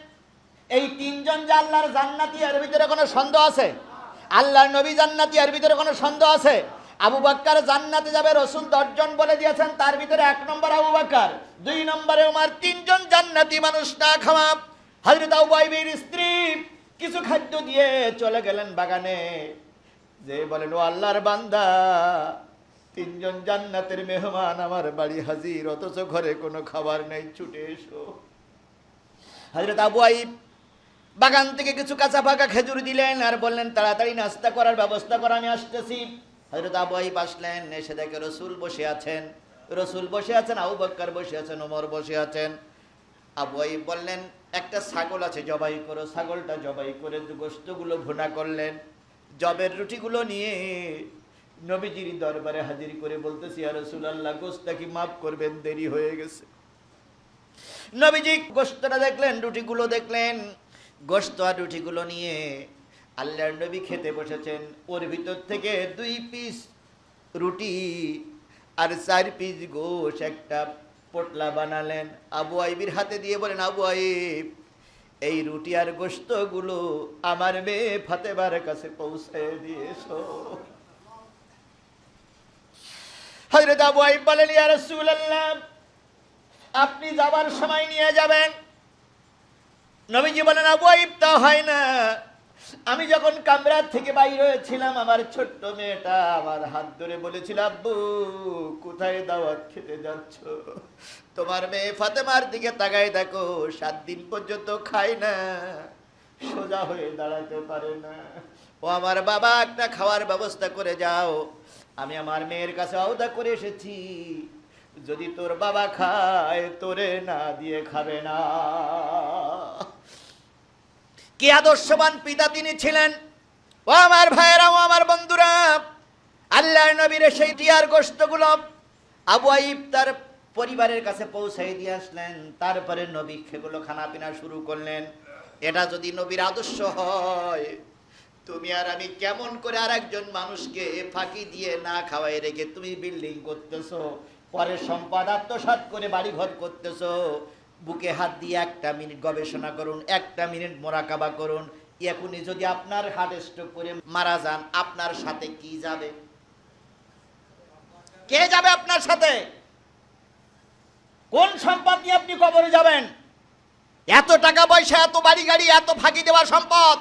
এই 3 জন যে আল্লাহর জান্নাতি, এর ভিতরে কোনো সন্দেহ আছে? আল্লাহর নবী জান্নাতি, এর ভিতরে কোনো সন্দেহ আছে? আবু বকর জান্নাতে যাবে, রাসূল 10 জন বলে দিয়েছেন, তার ভিতরে 1 নম্বর আবু বকর, 2 নম্বরে ওমর, 3 জন জান্নাতি মানুষ না খাওয়া। হযরত আবু আইয়ুবের স্ত্রী কিছু খাদ্য দিয়ে চলে গেলেন বাগানে, যে বলেন, ও আল্লাহর বান্দা, 3 জন জান্নাতের মেহমান আমার বাড়ি হাজির, অথচ ঘরে কোনো খাবার নেই, ছুটে এসো। হযরত আবু আইয়ুব বাগান থেকে কিছু কাঁচা পাকা খেজুর দিলেন আর বললেন, তাড়াতাড়ি নাস্তা করার ব্যবস্থা করা, আমি আসতেছি। হযরত আবু আইয়ুব আসলেন, এসে দেখে রাসূল বসে আছেন। রাসূল বসে আছেন, আবু বকর বসে আছেন, ওমর বসে আছেন। আবু আইয়ুব বললেন, একটা ছাগল আছে, জবাই করো। ছাগলটা জবাই করে গোশতগুলো ভুনা করলেন। জবের রুটিগুলো নিয়ে নবীজির দরবারে হাজির করে বলতেছি, ইয়া রাসূলুল্লাহ, গোশতটা কি মাফ করবেন, দেরি হয়ে গেছে। নবীজি গোশতটা দেখলেন, রুটিগুলো দেখলেন। গোশত আর রুটিগুলো নিয়ে আল্লাহর নবী খেতে বসেছেন। ওর ভিতর থেকে 2 পিস রুটি আর 4 পিস গোশত একটা পোটলা বানালেন। আবু আইয়ুবের হাতে দিয়ে বলেন, আবু আইয়ুব, এই রুটি আর গোশতগুলো আমার মেয়ে ফাতেমার কাছে পৌঁছে দিয়েছো। হযরত আবু আইয়ুব বলেন, ইয়া রাসূলুল্লাহ, আপনি যাবার সময় নিয়ে যাবেন। নবীজি বলেন, আবু আইয়ুব, তা হয় না। আমি যখন কামরা থেকে বাইরে হয়েছিলাম, আমার ছোট্ট মেয়েটা আমার হাত ধরে বলেছিল, আব্বু, কোথায় দাওয়াত খেতে যাচ্ছ? তোমার মেয়ে ফাতেমার দিকে তাকায় দেখো, 7 দিন পর্যন্ত খায় না, সোজা হয়ে দাঁড়াতে পারে না। ও আমার বাবা, একটা খাওয়ার ব্যবস্থা করে যাও, আমি আমার মেয়ের কাছে ওয়াদা করে এসেছি, যদি তোর বাবা খায়, তোরে না দিয়ে খাবে না। কি আদর্শবান পিতা তিনি ছিলেন! ও আমার ভাইয়েরা, ও আমার বন্ধুরা, আল্লাহর নবীর সেই টিয়ার গোশতগুলো আবু আইয়ুব তার পরিবারের কাছে পৌঁছাই দিয়ে আসলেন। তারপরে নবী সেগুলো খানা পিনা শুরু করলেন। এটা যদি নবীর আদর্শ হয়, তুমি আর আমি কেমন করে আর একজন মানুষকে ফাঁকি দিয়ে না খাওয়াই রেখে তুমি বিল্ডিং করতেছো, পরে সম্পদ আত্মসাৎ করে বাড়ি ঘর করতেছো। বুকে হাত দিয়ে 1টা মিনিট গবেষণা করুন, 1টা মিনিট মোরাকাবা করুন। এখনই যদি আপনার হার্ট স্ট্রোক করে মারা যান, আপনার সাথে কি যাবে? কে যাবে আপনার সাথে? কোন সম্পদ নিয়ে আপনি কবরে যাবেন? এত টাকা পয়সা, এত বাড়ি গাড়ি, এত ফাঁকি দেওয়া সম্পদ,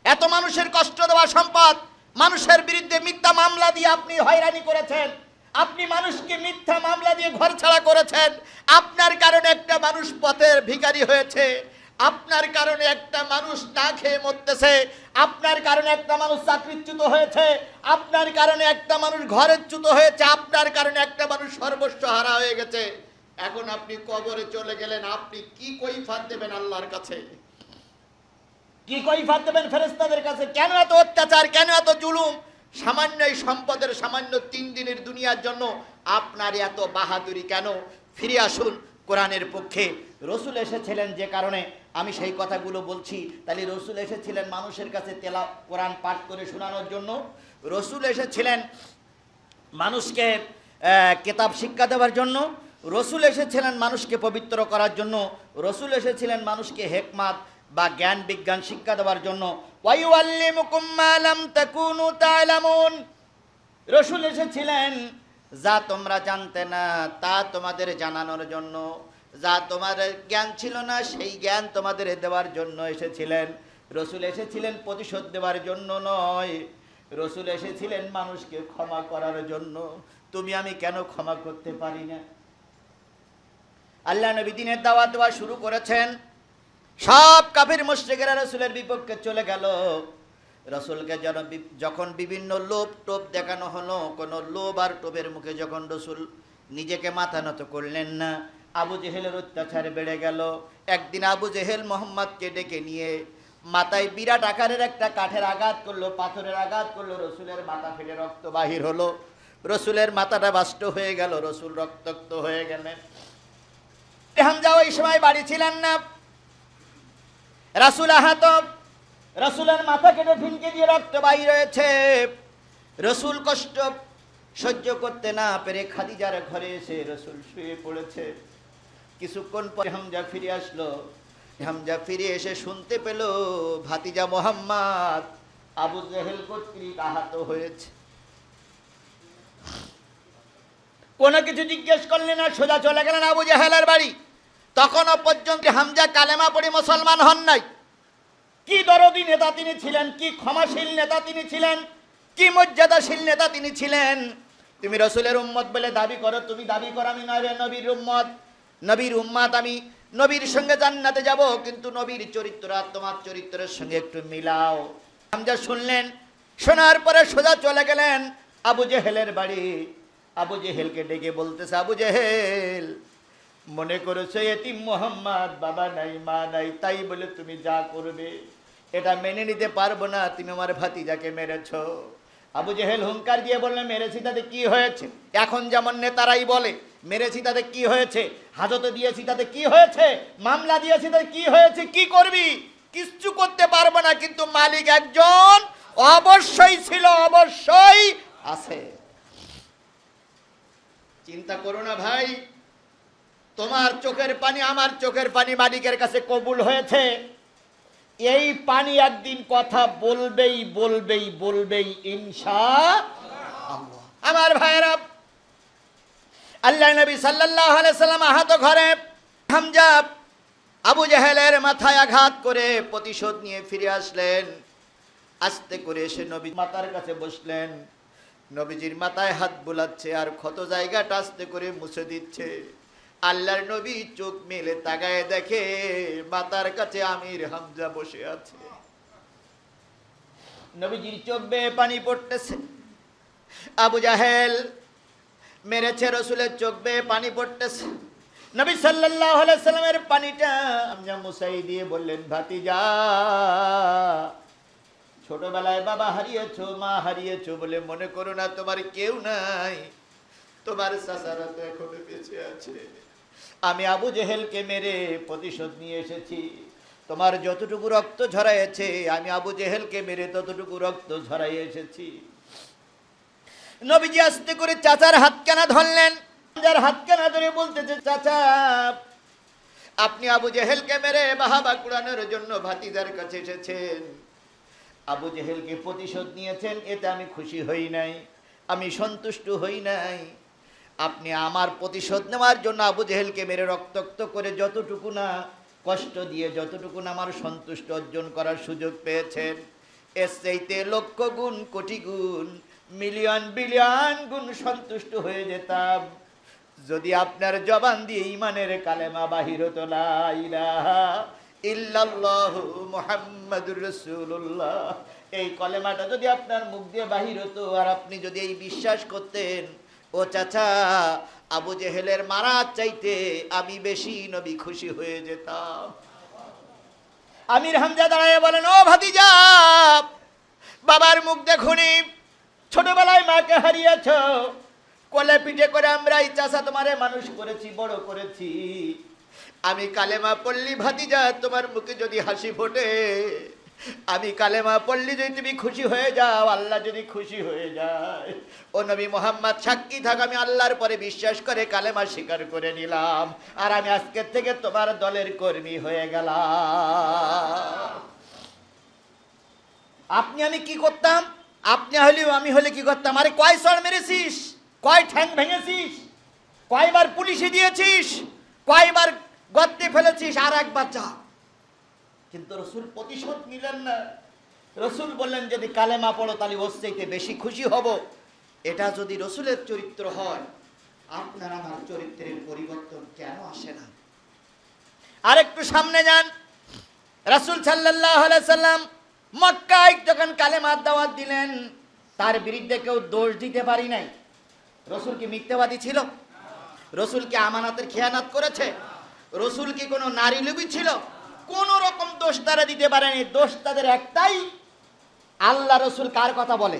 এত মানুষের কষ্ট দেওয়া সম্পদ, মানুষের বিরুদ্ধে মিথ্যা মামলা দিয়ে আপনি হয়রানি করেছেন, আপনি মানুষকে মিথ্যা মামলা দিয়ে ঘর ছাড়া করেছেন, আপনার কারণে একটা মানুষ পথের ভিখারি হয়েছে, আপনার কারণে একটা মানুষ না খেয়ে মরতেছে, আপনার কারণে একটা মানুষ চাকরিচ্যুত হয়েছে, আপনার কারণে একটা মানুষ ঘরেচ্যুত হয়েছে, আপনার কারণে একটা মানুষ সর্বস্ব হারা হয়ে গেছে। এখন আপনি কবরে চলে গেলেন, আপনি কি কৈফিয়ত দেবেন আল্লাহর কাছে? কি কৈফিয়ত দেবেন ফেরেশতাদের কাছে? কেন এত অত্যাচার, কেন এত জুলুম? সামান্য এই সম্পদের, সামান্য 3 দিনের দুনিয়ার জন্য আপনার এত বাহাদুরি কেন? ফিরে আসুন কোরআনের পক্ষে। রসুল এসেছিলেন যে কারণে আমি সেই কথাগুলো বলছি। তাহলে রসুল এসেছিলেন মানুষের কাছে কোরআন পাঠ করে শোনানোর জন্য। রসুল এসেছিলেন মানুষকে কিতাব শিক্ষা দেওয়ার জন্য। রসুল এসেছিলেন মানুষকে পবিত্র করার জন্য। রসুল এসেছিলেন মানুষকে হিকমত বা জ্ঞান বিজ্ঞান শিক্ষা দেওয়ার জন্য। ওয়ায়ুআল্লিমুকুম মা লাম তাকুনু তা'লামুন। রসুল এসেছিলেন যা তোমরা জানতে না তা তোমাদের জানানোর জন্য, যা তোমাদের জ্ঞান ছিল না সেই জ্ঞান তোমাদের দেওয়ার জন্য এসেছিলেন। রসুল এসেছিলেন প্রতিশোধ দেওয়ার জন্য নয়, রসুল এসেছিলেন মানুষকে ক্ষমা করার জন্য। তুমি আমি কেন ক্ষমা করতে পারি না? আল্লাহ নবী দ্বীনের দাওয়াত দেওয়া শুরু করেছেন, সব কাফির মুশরিকেরা রসুলের বিপক্ষে চলে গেল। রসুলকে যখন বিভিন্ন লোভ টোপ দেখানো হলো, কোনো লোভ আর টোপের মুখে যখন রসুল নিজেকে মাথা নত করলেন না, আবু জেহেলের অত্যাচার বেড়ে গেল। একদিন আবু জেহেল মোহাম্মদকে ডেকে নিয়ে মাথায় বিরাট আকারের একটা কাঠের আঘাত করলো, পাথরের আঘাত করলো, রসুলের মাথা ফেটে রক্ত বাহির হলো, রসুলের মাথাটা বাষ্ট হয়ে গেল, রসুল রক্তাক্ত হয়ে গেলেন। হামজা ওই সময় বাড়ি ছিলেন না, রাসূল আহত, রসুলের মাথা কেটে ফিনকে দিয়ে রক্ত বাহির হয়েছে। রসুল কষ্ট সহ্য করতে না পেরে খাদিজার ঘরে এসে রসুল শুয়ে পড়েছে। কিছুক্ষণ পরে হামজা ফিরে আসলো। হামজা ফিরে এসে শুনতে পেল ভাতিজা মোহাম্মদ আবু জেহেল কর্তৃক আহত হয়েছে। কোনো কিছু জিজ্ঞেস করলেন না, সোজা চলে গেলেন আবু জেহেলের বাড়ি। তখনও পর্যন্ত হামজা কালেমা পড়ে মুসলমান হন নাই। কি দরদি নেতা তিনি ছিলেন, কি ক্ষমাশীল নেতা তিনি ছিলেন, কি মর্যাদাশীল নেতা তিনি ছিলেন। তুমি রসুলের উম্মত বলে দাবি করো, তুমি দাবি করো আমি নবীর উম্মত, নবীর উম্মত, আমি নবীর সঙ্গে জান্নাতে যাব, কিন্তু নবীর চরিত্র আর তোমার চরিত্রের সঙ্গে একটু মিলাও। হামজা শুনলেন, শোনার পরে সোজা চলে গেলেন আবু জেহেলের বাড়ি। আবু জেহেলকে ডেকে বলতেছে, আবু জেহেল, মনে করেছো এতিম মোহাম্মদ বাবা নাই মা নাই, তাই বলে তুমি যা করবে এটা মেনে নিতে পারবো না, তুমি আমার ভাতিজাকে মেরেছো। আবু জেহেল হুঙ্কার দিয়ে বললেন, মেরেছি তাতে কি হয়েছে? এখন যেমন নেতারাই বলে, মেরেছি তাতে কি হয়েছে, হাজতে দিয়েছি তাতে কি হয়েছে, মামলা দিয়েছি তাতে কি হয়েছে, কি করবি? কিচ্ছু করতে পারবো না, কিন্তু মালিক একজন অবশ্যই ছিল, অবশ্যই আছে। চিন্তা করো না ভাই, তোমার চোখের পানি আমার চোখের পানি মালিকের কাছে কবুল হয়েছে। এই পানি একদিন কথা বলবেই বলবেই বলবেই ইনশাআল্লাহ। আমার ভাইরা, আল্লাহ নবী সাল্লাল্লাহু আলাইহি সাল্লাম আহত ঘরে হামজা আবু জেহেলের মাথায় আঘাত করে প্রতিশোধ নিয়ে ফিরে আসলেন। আস্তে করে এসে নবী মাতার কাছে বসলেন। নবীজির মাথায় হাত বুলাচ্ছে আর ক্ষত জায়গাটা আস্তে করে মুছে দিচ্ছে। আল্লাহর নবী চোখ মেলে তাকায় দেখে মাতার কাছে আমির হামজা বসে আছে। নবীজির চোখ বেয়ে পানি পড়তেছে। আবু জাহেল মেরেছে, রসুলের চোখ বেয়ে পানি পড়তেছে। নবী সাল্লাল্লাহু আলাইহি সাল্লামের পানিটা হামজা মুছাই দিয়ে বললেন, ভাতিজা, ছোটবেলায় বাবা হারিয়েছো, মা হারিয়েছো বলে মনে করো না তোমার কেউ নাই, তোমার চাচারা তো এখনো বেঁচে আছে। আমি আবু জেহেলকে মেরে প্রতিশোধ নিয়ে এসেছি। তোমার যতটুকু রক্ত ঝরাইছে আমি আবু জেহেলকে মেরে ততটুকু রক্ত ঝরাই এসেছি। নবীজি আস্তে করে চাচার হাতখানা ধরলেন, যার হাতখানা ধরে বলতেছে, চাচা আপনি আবু জেহেলকে মেরে বাহাবা কুড়ানোর জন্য ভাতিজার কাছে এসেছেন, আবু জেহেলকে প্রতিশোধ নিয়েছেন, এতে আমি খুশি হই নাই, আমি সন্তুষ্ট হই নাই। আপনি আমার প্রতিশোধ নেওয়ার জন্য আবু জেহেলকে মেরে রক্তাক্ত করে যতটুকু না কষ্ট দিয়ে যতটুকু আমার সন্তুষ্ট অর্জন করার সুযোগ পেয়েছেন, এর চাইতে লক্ষ গুণ, কোটি গুণ, মিলিয়ন বিলিয়ন গুণ সন্তুষ্ট হয়ে যেতাম যদি আপনার জবান দিয়ে ঈমানের কালেমা বাহির হতো, লা ইলাহা ইল্লাল্লাহু মুহাম্মাদুর রাসূলুল্লাহ। এই কলেমাটা যদি আপনার মুখ দিয়ে বাহির হতো আর আপনি যদি এই বিশ্বাস করতেন, ও চাচা, আবু জেহেলের মারার চাইতে আমি বেশি নবী খুশি হয়ে যেতাম। আমির হামজা দাঁড়ায় বলেন, ও ভাতিজা, বাবার মুখ দেখুনি, ছোটবেলায় মাকে হারিয়েছ, কোলে পিঠে করে আমরা এই চাচা তোমারে মানুষ করেছি, বড় করেছি। আমি কালেমা পড়লি ভাতিজা, তোমার মুখে যদি হাসি ফোটে, আমি কালেমা পড়লি যদি তুমি খুশি হয়ে যাও, আল্লাহ যদি খুশি হয়ে যায়, ও নবী মোহাম্মদ সাক্ষী থাক, আমি আল্লাহর পরে বিশ্বাস করে কালেমা স্বীকার করে নিলাম, আর আমি আজকের থেকে তোমার দলের কর্মী হয়ে গেলাম। আপনি আমি কি করতাম? আপনি হলেও আমি হলে কি করতাম? আরে কয় চড় মেরেছিস, কয় ঠ্যাং ভেঙেছিস, কয়বার পুলিশে দিয়েছিস, কয়বার গর্তে ফেলেছিস, আর একবার যা। কিন্তু রসুল প্রতিশোধ নিলেন না। রসুল বললেন, যদি কালেমা পড়ো তাহলে ওর চাইতে বেশি খুশি হব। এটা যদি রসুলের চরিত্র হয়, আপনার আমার চরিত্রের পরিবর্তন কেন আসে না? আরেকটু সামনে যান। রাসূল সাল্লাল্লাহু আলাইহি সাল্লাম মক্কায় যখন কালেমার দাওয়াত দিলেন, তার বিরুদ্ধে কেউ দোষ দিতে পারি নাই। রসুল কি মিথ্যাবাদী ছিল? রসুল কি আমানতের খেয়ানত করেছে? রসুল কি কোনো নারী লোভী ছিল? কোন রকম দোষ তারা দিতে পারেনি। দোষ তাদের একটাই, আল্লাহ রসুল কার কথা বলে?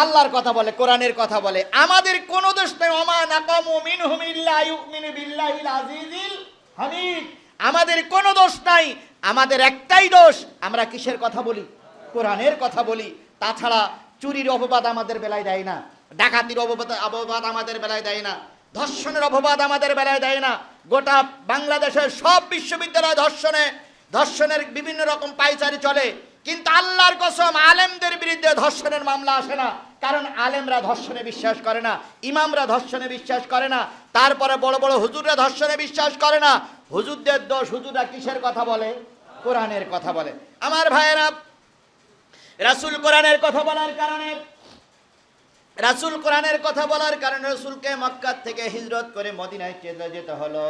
আল্লাহর কথা বলে, কোরআনের কথা বলে। আমাদের কোনো দোষ নেই। ওমা নাকামু মিনহুম ইল্লা ইউমিনু বিল্লাহিল আজিজিল হামিদ। আমাদের কোনো দোষ নাই। আমাদের একটাই দোষ, আমরা কিসের কথা বলি? কোরআনের কথা বলি। তাছাড়া চুরির অপবাদ আমাদের বেলায় দেয় না, ডাকাতির অপবাদ আমাদের বেলায় দেয় না, ধর্ষণের অপবাদ আমাদের বেলায় দেয় না। গোটা বাংলাদেশের সব বিশ্ববিদ্যালয় ধর্ষণের বিভিন্ন রকম পাইচারি চলে, কিন্তু আল্লাহর কসম আলেমদের বিরুদ্ধে ধর্ষণের মামলা আসে না। কারণ আলেমরা ধর্ষণে বিশ্বাস করে না, ইমামরা ধর্ষণে বিশ্বাস করে না, তারপরে বড় বড় হুজুররা ধর্ষণে বিশ্বাস করে না। হুজুরদের দোষ, হুজুররা কিসের কথা বলে? কোরআনের কথা বলে। আমার ভাইয়েরা, রাসূল কোরআনের কথা বলার কারণে রাসূলকে মক্কা থেকে হিজরত করে মদিনায় চলে যেতে হলো।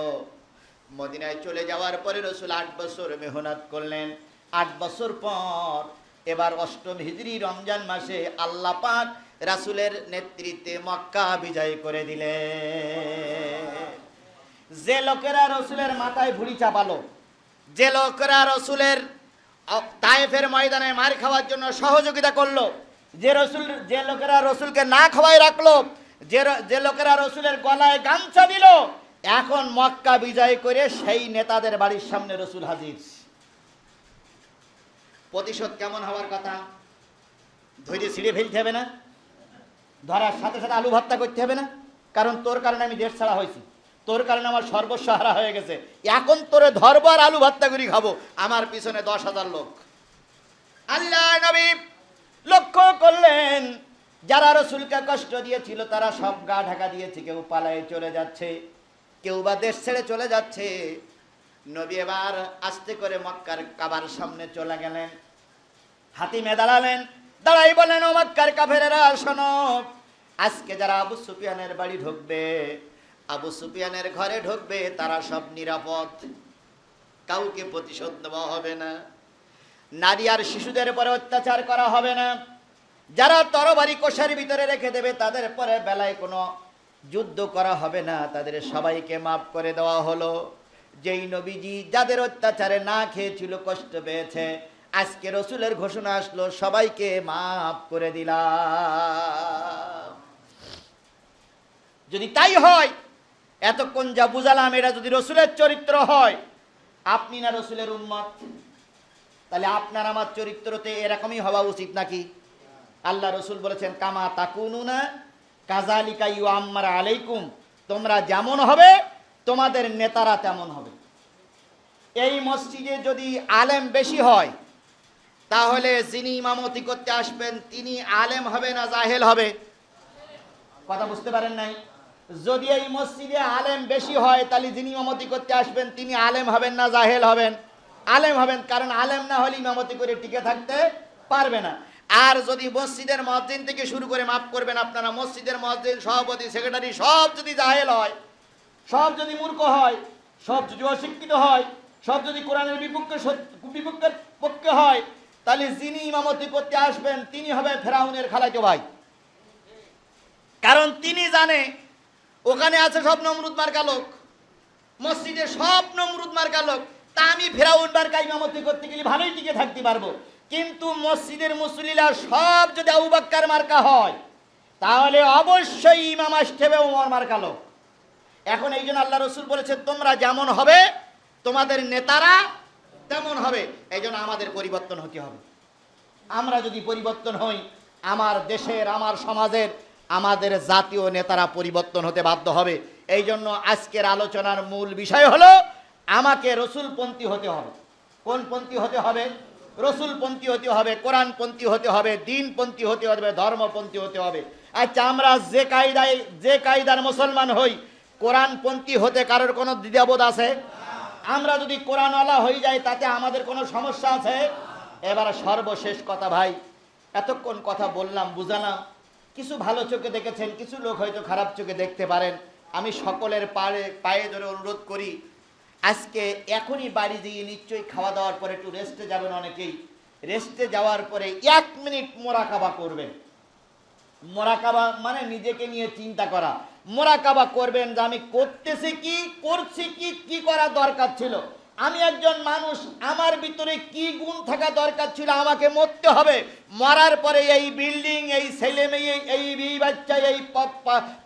মদিনায় চলে যাওয়ার পরে রসুল 8 বছর মেহনত করলেন। 8 বছর পর এবার 8ম হিজরি রমজান মাসে আল্লাহ পাক রাসূলের নেতৃত্বে মক্কা বিজয় করে দিলেন। যে লোকেরা রসুলের মাথায় ভুঁড়ি চাপালো, যে লোকেরা রসুলের তায়েফের ময়দানে মার খাওয়ার জন্য সহযোগিতা করলো, যে লোকেরা রসুলকে না খাওয়াই রাখলো, যে লোকেরা রসুলের গলায় গামছা দিল, এখন মক্কা বিজয় করে সেই নেতাদের বাড়ির সামনে রসুল হাজির। প্রতিশোধ কেমন হওয়ার কথা? ধৈর্য ছিঁড়ে ফেলতে হবে না, ধরার সাথে সাথে আলু ভর্তা করতে হবে না। কারণ তোর কারণে আমি দেশ ছাড়া হয়েছি, তোর কারণে আমার সর্বস্ব হারা হয়ে গেছে, এখন তোরে ধরবো আর আলু ভর্তা করে খাবো। আমার পিছনে 10,000 লোক। আল্লাহ নবী লক্ষ্য করলেন, যারা রসুলকে কষ্ট দিয়েছিল তারা সব গা ঢাকা দিয়েছে, কেউ পালায়ে চলে যাচ্ছে, কেউ বা দেশ ছেড়ে চলে যাচ্ছে। নবী এবার আস্তে করে মক্কার কাবার সামনে চলে গেলেন, হাতিমে দাঁড়ালেন, দাঁড়াই বলেন, ও মক্কার কাফেরেরা শোনো, আজকে যারা আবু সুফিয়ানের বাড়ি ঢুকবে, আবু সুফিয়ানের ঘরে ঢুকবে, তারা সব নিরাপদ, কাউকে প্রতিশোধ নেওয়া হবে না, নারী আর শিশুদের পরে অত্যাচার করা হবে না, যারা তরবারি কোষের ভিতরে রেখে দেবে তাদের পরে বেলায় কোনো যুদ্ধ করা হবে না, তাদের সবাইকে মাফ করে দেওয়া হলো। যেই নবীজি যাদের অত্যাচারে না খেয়েছিল, কষ্ট পেয়েছে, আজকে রসুলের ঘোষণা আসলো সবাইকে মাফ করে দিলাম। যদি তাই হয়, এতক্ষণ যা বুঝালাম এটা যদি রসুলের চরিত্র হয়, আপনি না রসুলের উম্মত, তাহলে আপনার আমার চরিত্রতে এরকমই হওয়া উচিত নাকি? আল্লাহ রসুল বলেছেন, কামা তাকুনুনা কাযালিকা ইউআম্মার আলাইকুম, তোমরা যেমন হবে তোমাদের নেতারা তেমন হবে। এই মসজিদে যদি আলেম বেশি হয়, তাহলে যিনি ইমামতি করতে আসবেন তিনি আলেম হবে না জাহেল হবে? কথা বুঝতে পারেন নাই? যদি এই মসজিদে আলেম বেশি হয় তাহলে যিনি ইমামতি করতে আসবেন তিনি আলেম হবেন না জাহেল হবেন? আলেম হবেন, কারণ আলেম না হলে ইমামতি করে টিকে থাকতে পারবে না। আর যদি মসজিদের মুয়াজ্জিন থেকে শুরু করে, মাফ করবেন আপনারা, মসজিদের মুয়াজ্জিন, সভাপতি, সেক্রেটারি সব যদি জাহেল হয়, সব যদি মূর্খ হয়, সব যদি অশিক্ষিত হয়, সব যদি কোরআনের বিপক্ষের পক্ষে হয়, তাহলে যিনি ইমামতি করতে আসবেন তিনি হবে ফেরাউনের খালাতো ভাই। কারণ তিনি জানে ওখানে আছে সব নমরুদ মার্কা লোক, মসজিদে সব নমরুদ মার্কা লোক, তা আমি ফেরাউন মার্কা ইমামতি করতে গেলে ভালোই টিকে থাকতে পারবো। কিন্তু মসজিদের মুসল্লিরা সব যদি আবু বকর মার্কা হয় তাহলে অবশ্যই ইমাম আসতে হবে ওমর মার্কা লোক। এখন এই জন্য আল্লাহ রসুল বলেছে তোমরা যেমন হবে তোমাদের নেতারা তেমন হবে। এই জন্য আমাদের পরিবর্তন হতে হবে। আমরা যদি পরিবর্তন হই, আমার দেশের, আমার সমাজের, আমাদের জাতীয় নেতারা পরিবর্তন হতে বাধ্য হবে। এই জন্য আজকের আলোচনার মূল বিষয় হলো আমাকে রসুলপন্থী হতে হবে। কোন পন্থী হতে হবে? রসুলপন্থী হতে হবে, কোরআনপন্থী হতে হবে, দিনপন্থী হতে হবে, ধর্মপন্থী হতে হবে। আচ্ছা, আমরা যে কায়দার মুসলমান হই, কোরআনপন্থী হতে কারোর কোনো দ্বিধাবোধ আছে? আমরা যদি কোরআনওয়ালা হয়ে যাই তাতে আমাদের কোনো সমস্যা আছে? এবার সর্বশেষ কথা ভাই, এতক্ষণ কথা বললাম, বুঝালাম, কিছু ভালো চোখে দেখেছেন, কিছু লোক হয়তো খারাপ চোখে দেখতে পারেন। আমি সকলের পায়ে ধরে অনুরোধ করি, আজকে এখনই বাড়ি গিয়ে নিশ্চয়ই খাওয়া দাওয়ার পরে একটু রেস্টে যাবেন। অনেকেই রেস্টে যাওয়ার পরে 1 মিনিট মোরাকাবা করবেন। মোরাকাবা মানে নিজেকে নিয়ে চিন্তা করা। মোরাকাবা করবেন যে আমি করতেছি কি, করছি কি, কি করা দরকার ছিল, আমি একজন মানুষ, আমার ভিতরে কি গুণ থাকা দরকার ছিল, আমাকে মরতে হবে, মরার পরে এই বিল্ডিং, এই ছেলে মেয়ে, এই বাচ্চা, এই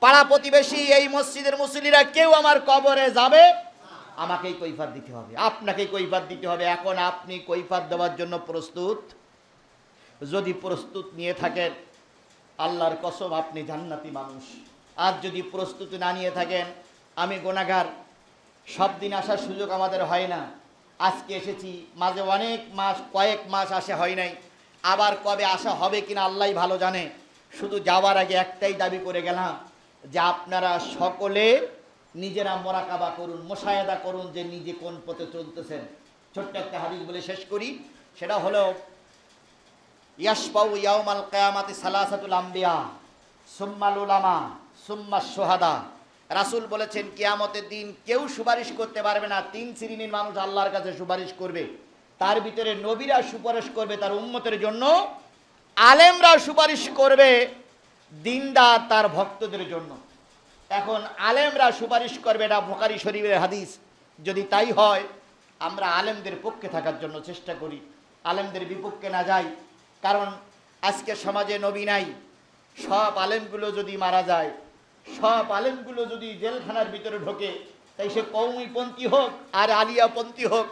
পাড়া প্রতিবেশী, এই মসজিদের মুসল্লিরা কেউ আমার কবরে যাবে, আমাকেই কৈফিয়ত দিতে হবে, আপনাকেই কৈফিয়ত দিতে হবে। এখন আপনি কৈফিয়ত দেওয়ার জন্য প্রস্তুত? যদি প্রস্তুত নিয়ে থাকেন আল্লাহর কসম আপনি জান্নাতি মানুষ। আর যদি প্রস্তুতি না নিয়ে থাকেন, আমি গুনাহগার, সব দিন আসার সুযোগ আমাদের হয় না। আজকে এসেছি, মাঝে অনেক মাস, কয়েক মাস আসা হয় নাই, আবার কবে আসা হবে কিনা আল্লাহই ভালো জানে। শুধু যাওয়ার আগে একটাই দাবি করে গেলাম যে আপনারা সকলে নিজেরা মোরাকাবা করুন, মুশাহাদা করুন যে নিজে কোন পথে চলতেছেন। ছোট্ট একটা হাদিস বলে শেষ করি, সেটা হলো ইয়াশফাউ ইয়াউমাল কিয়ামাতি সালাসাতুল আম্বিয়া সুম্মাল উলামা সুম্মাশ শুহাদা। রাসূল বলেছেন কিয়ামতের দিন কেউ সুপারিশ করতে পারবে না, 3 শ্রেণীর মানুষ আল্লাহর কাছে সুপারিশ করবে। তার ভিতরে নবীরা সুপারিশ করবে তার উম্মতের জন্য, আলেমরা সুপারিশ করবে দিনদার তার ভক্তদের জন্য। এখন আলেমরা সুপারিশ করবে, এটা বুখারী শরীফের হাদিস। যদি তাই হয় আমরা আলেমদের পক্ষে থাকার জন্য চেষ্টা করি, আলেমদের বিপক্ষে না যাই। কারণ আজকে সমাজে নবী নাই, সব আলেমগুলো যদি মারা যায়, সব আলেমগুলো যদি জেলখানার ভিতরে ঢোকে, তাই সে কওমিপন্থী হোক আর আলিয়াপন্থী হোক,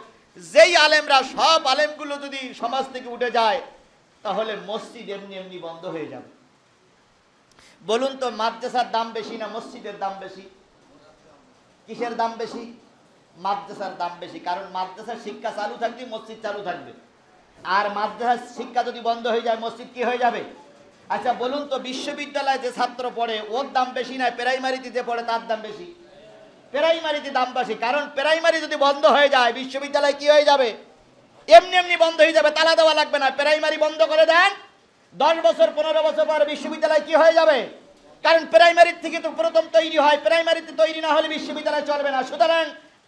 যেই আলেমরা, সব আলেমগুলো যদি সমাজ থেকে উঠে যায় তাহলে মসজিদ এমনি এমনি বন্ধ হয়ে যাবে। বলুন তো, মাদ্রাসার দাম বেশি না মসজিদের দাম বেশি? কিসের দাম বেশি? মাদ্রাসার দাম বেশি। কারণ মাদ্রাসার শিক্ষা চালু থাকলে মসজিদ চালু থাকবে, আর মাদ্রাসার শিক্ষা যদি বন্ধ হয়ে যায় মসজিদ কি হয়ে যাবে? আচ্ছা বলুন তো, বিশ্ববিদ্যালয়ে যে ছাত্র পড়ে ওর দাম বেশি না প্রাইমারিতে যে পড়ে তার দাম বেশি? প্রাইমারিতে দাম বেশি। কারণ প্রাইমারি যদি বন্ধ হয়ে যায় বিশ্ববিদ্যালয় কি হয়ে যাবে? এমনি এমনি বন্ধ হয়ে যাবে, তালা দেওয়া লাগবে না। প্রাইমারি বন্ধ করে দেন, 10 বছর 15 বছর পর বিশ্ববিদ্যালয় কি হয়ে যাবে? কারণ প্রাইমারির থেকে তো প্রথম তৈরি হয়, প্রাইমারিতে তৈরি না হলে বিশ্ববিদ্যালয় চলবে না। সুতরাং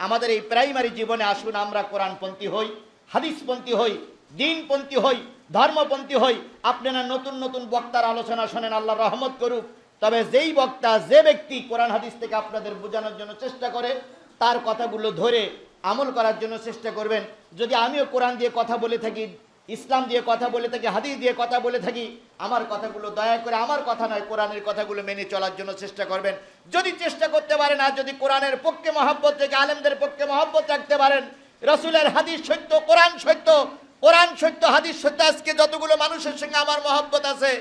আমাদের এই প্রাইমারি জীবনে আসুন আমরা কোরআনপন্থী হই, হাদিসপন্থী হই, দিনপন্থী হই, ধর্মপন্থী হই। আপনারা নতুন নতুন বক্তার আলোচনা শোনেন, আল্লাহ রহমত করুক। তবে যেই বক্তা, যে ব্যক্তি কোরআন হাদিস থেকে আপনাদের বোঝানোর জন্য চেষ্টা করে, তার কথাগুলো ধরে আমল করার জন্য চেষ্টা করবেন। যদি আমিও কোরআন দিয়ে কথা বলে থাকি, ইসলাম দিয়ে কথা বলে থাকি, হাদিস দিয়ে কথা বলে থাকি, আমার কথাগুলো দয়া করে আমার কথা নয় কোরআনের কথাগুলো মেনে চলার জন্য চেষ্টা করবেন। যদি চেষ্টা করতে পারেন, আর যদি কোরআনের পক্ষে মহব্বত থেকে আলেমদের পক্ষে মহব্বত রাখতে পারেন, রসুলের হাদিস সত্য, কোরআন সত্য, কোরআন সত্য, হাদিস সত্য, আজকে যতগুলো মানুষের সঙ্গে আমার মহব্বত আছে,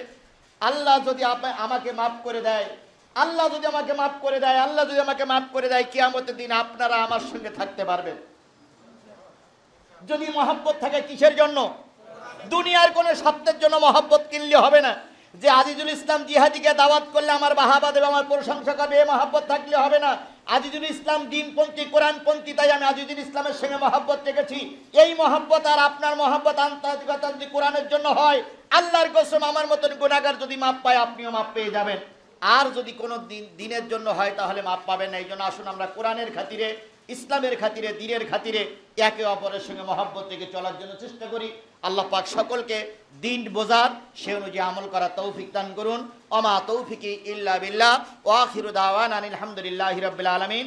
আল্লাহ যদি আমাকে মাফ করে দেয়, আল্লাহ যদি আমাকে মাফ করে দেয়, আল্লাহ যদি আমাকে মাফ করে দেয়, কিয়ামতের দিন আপনারা আমার সঙ্গে থাকতে পারবেন। যদি মহব্বত থাকে কিসের জন্য? দুনিয়ার কোনো স্বার্থের জন্য মহব্বত কিনলে হবে না। যে আজিজুল ইসলাম জিহাদিকে দাওয়াত করলে আমার বাহাবা দেবে, আমার প্রশংসা করবে, এ মহাব্বত থাকলে হবে না। আজিজুল ইসলাম দিনপন্থী, কোরআনপন্থী, তাই আমি আজিজুল ইসলামের সঙ্গে মহাব্বত রেখেছি। এই মহাব্বত আর আপনার মহাব্বত আন্তরিকতা যদি কোরআনের জন্য হয়, আল্লাহর কসম আমার মতন গুনাহগার যদি মাপ পায়, আপনিও মাপ পেয়ে যাবেন। আর যদি কোনো দিনের জন্য হয় তাহলে মাপ পাবেন না। এই জন্য আসুন আমরা কোরআনের খাতিরে, ইসলামের খাতিরে, দ্বীনের খাতিরে একে অপরের সঙ্গে মহব্বত থেকে চলার জন্য চেষ্টা করি। আল্লাহ পাক সকলকে দিন বোঝার, সে অনুযায়ী আমল করার তৌফিক দান করুন। ওমা তৌফিকি ইল্লা বিল্লাহ ওয়া আখিরু দাওয়ানা আলহামদুলিল্লাহি রাব্বিল আলামিন।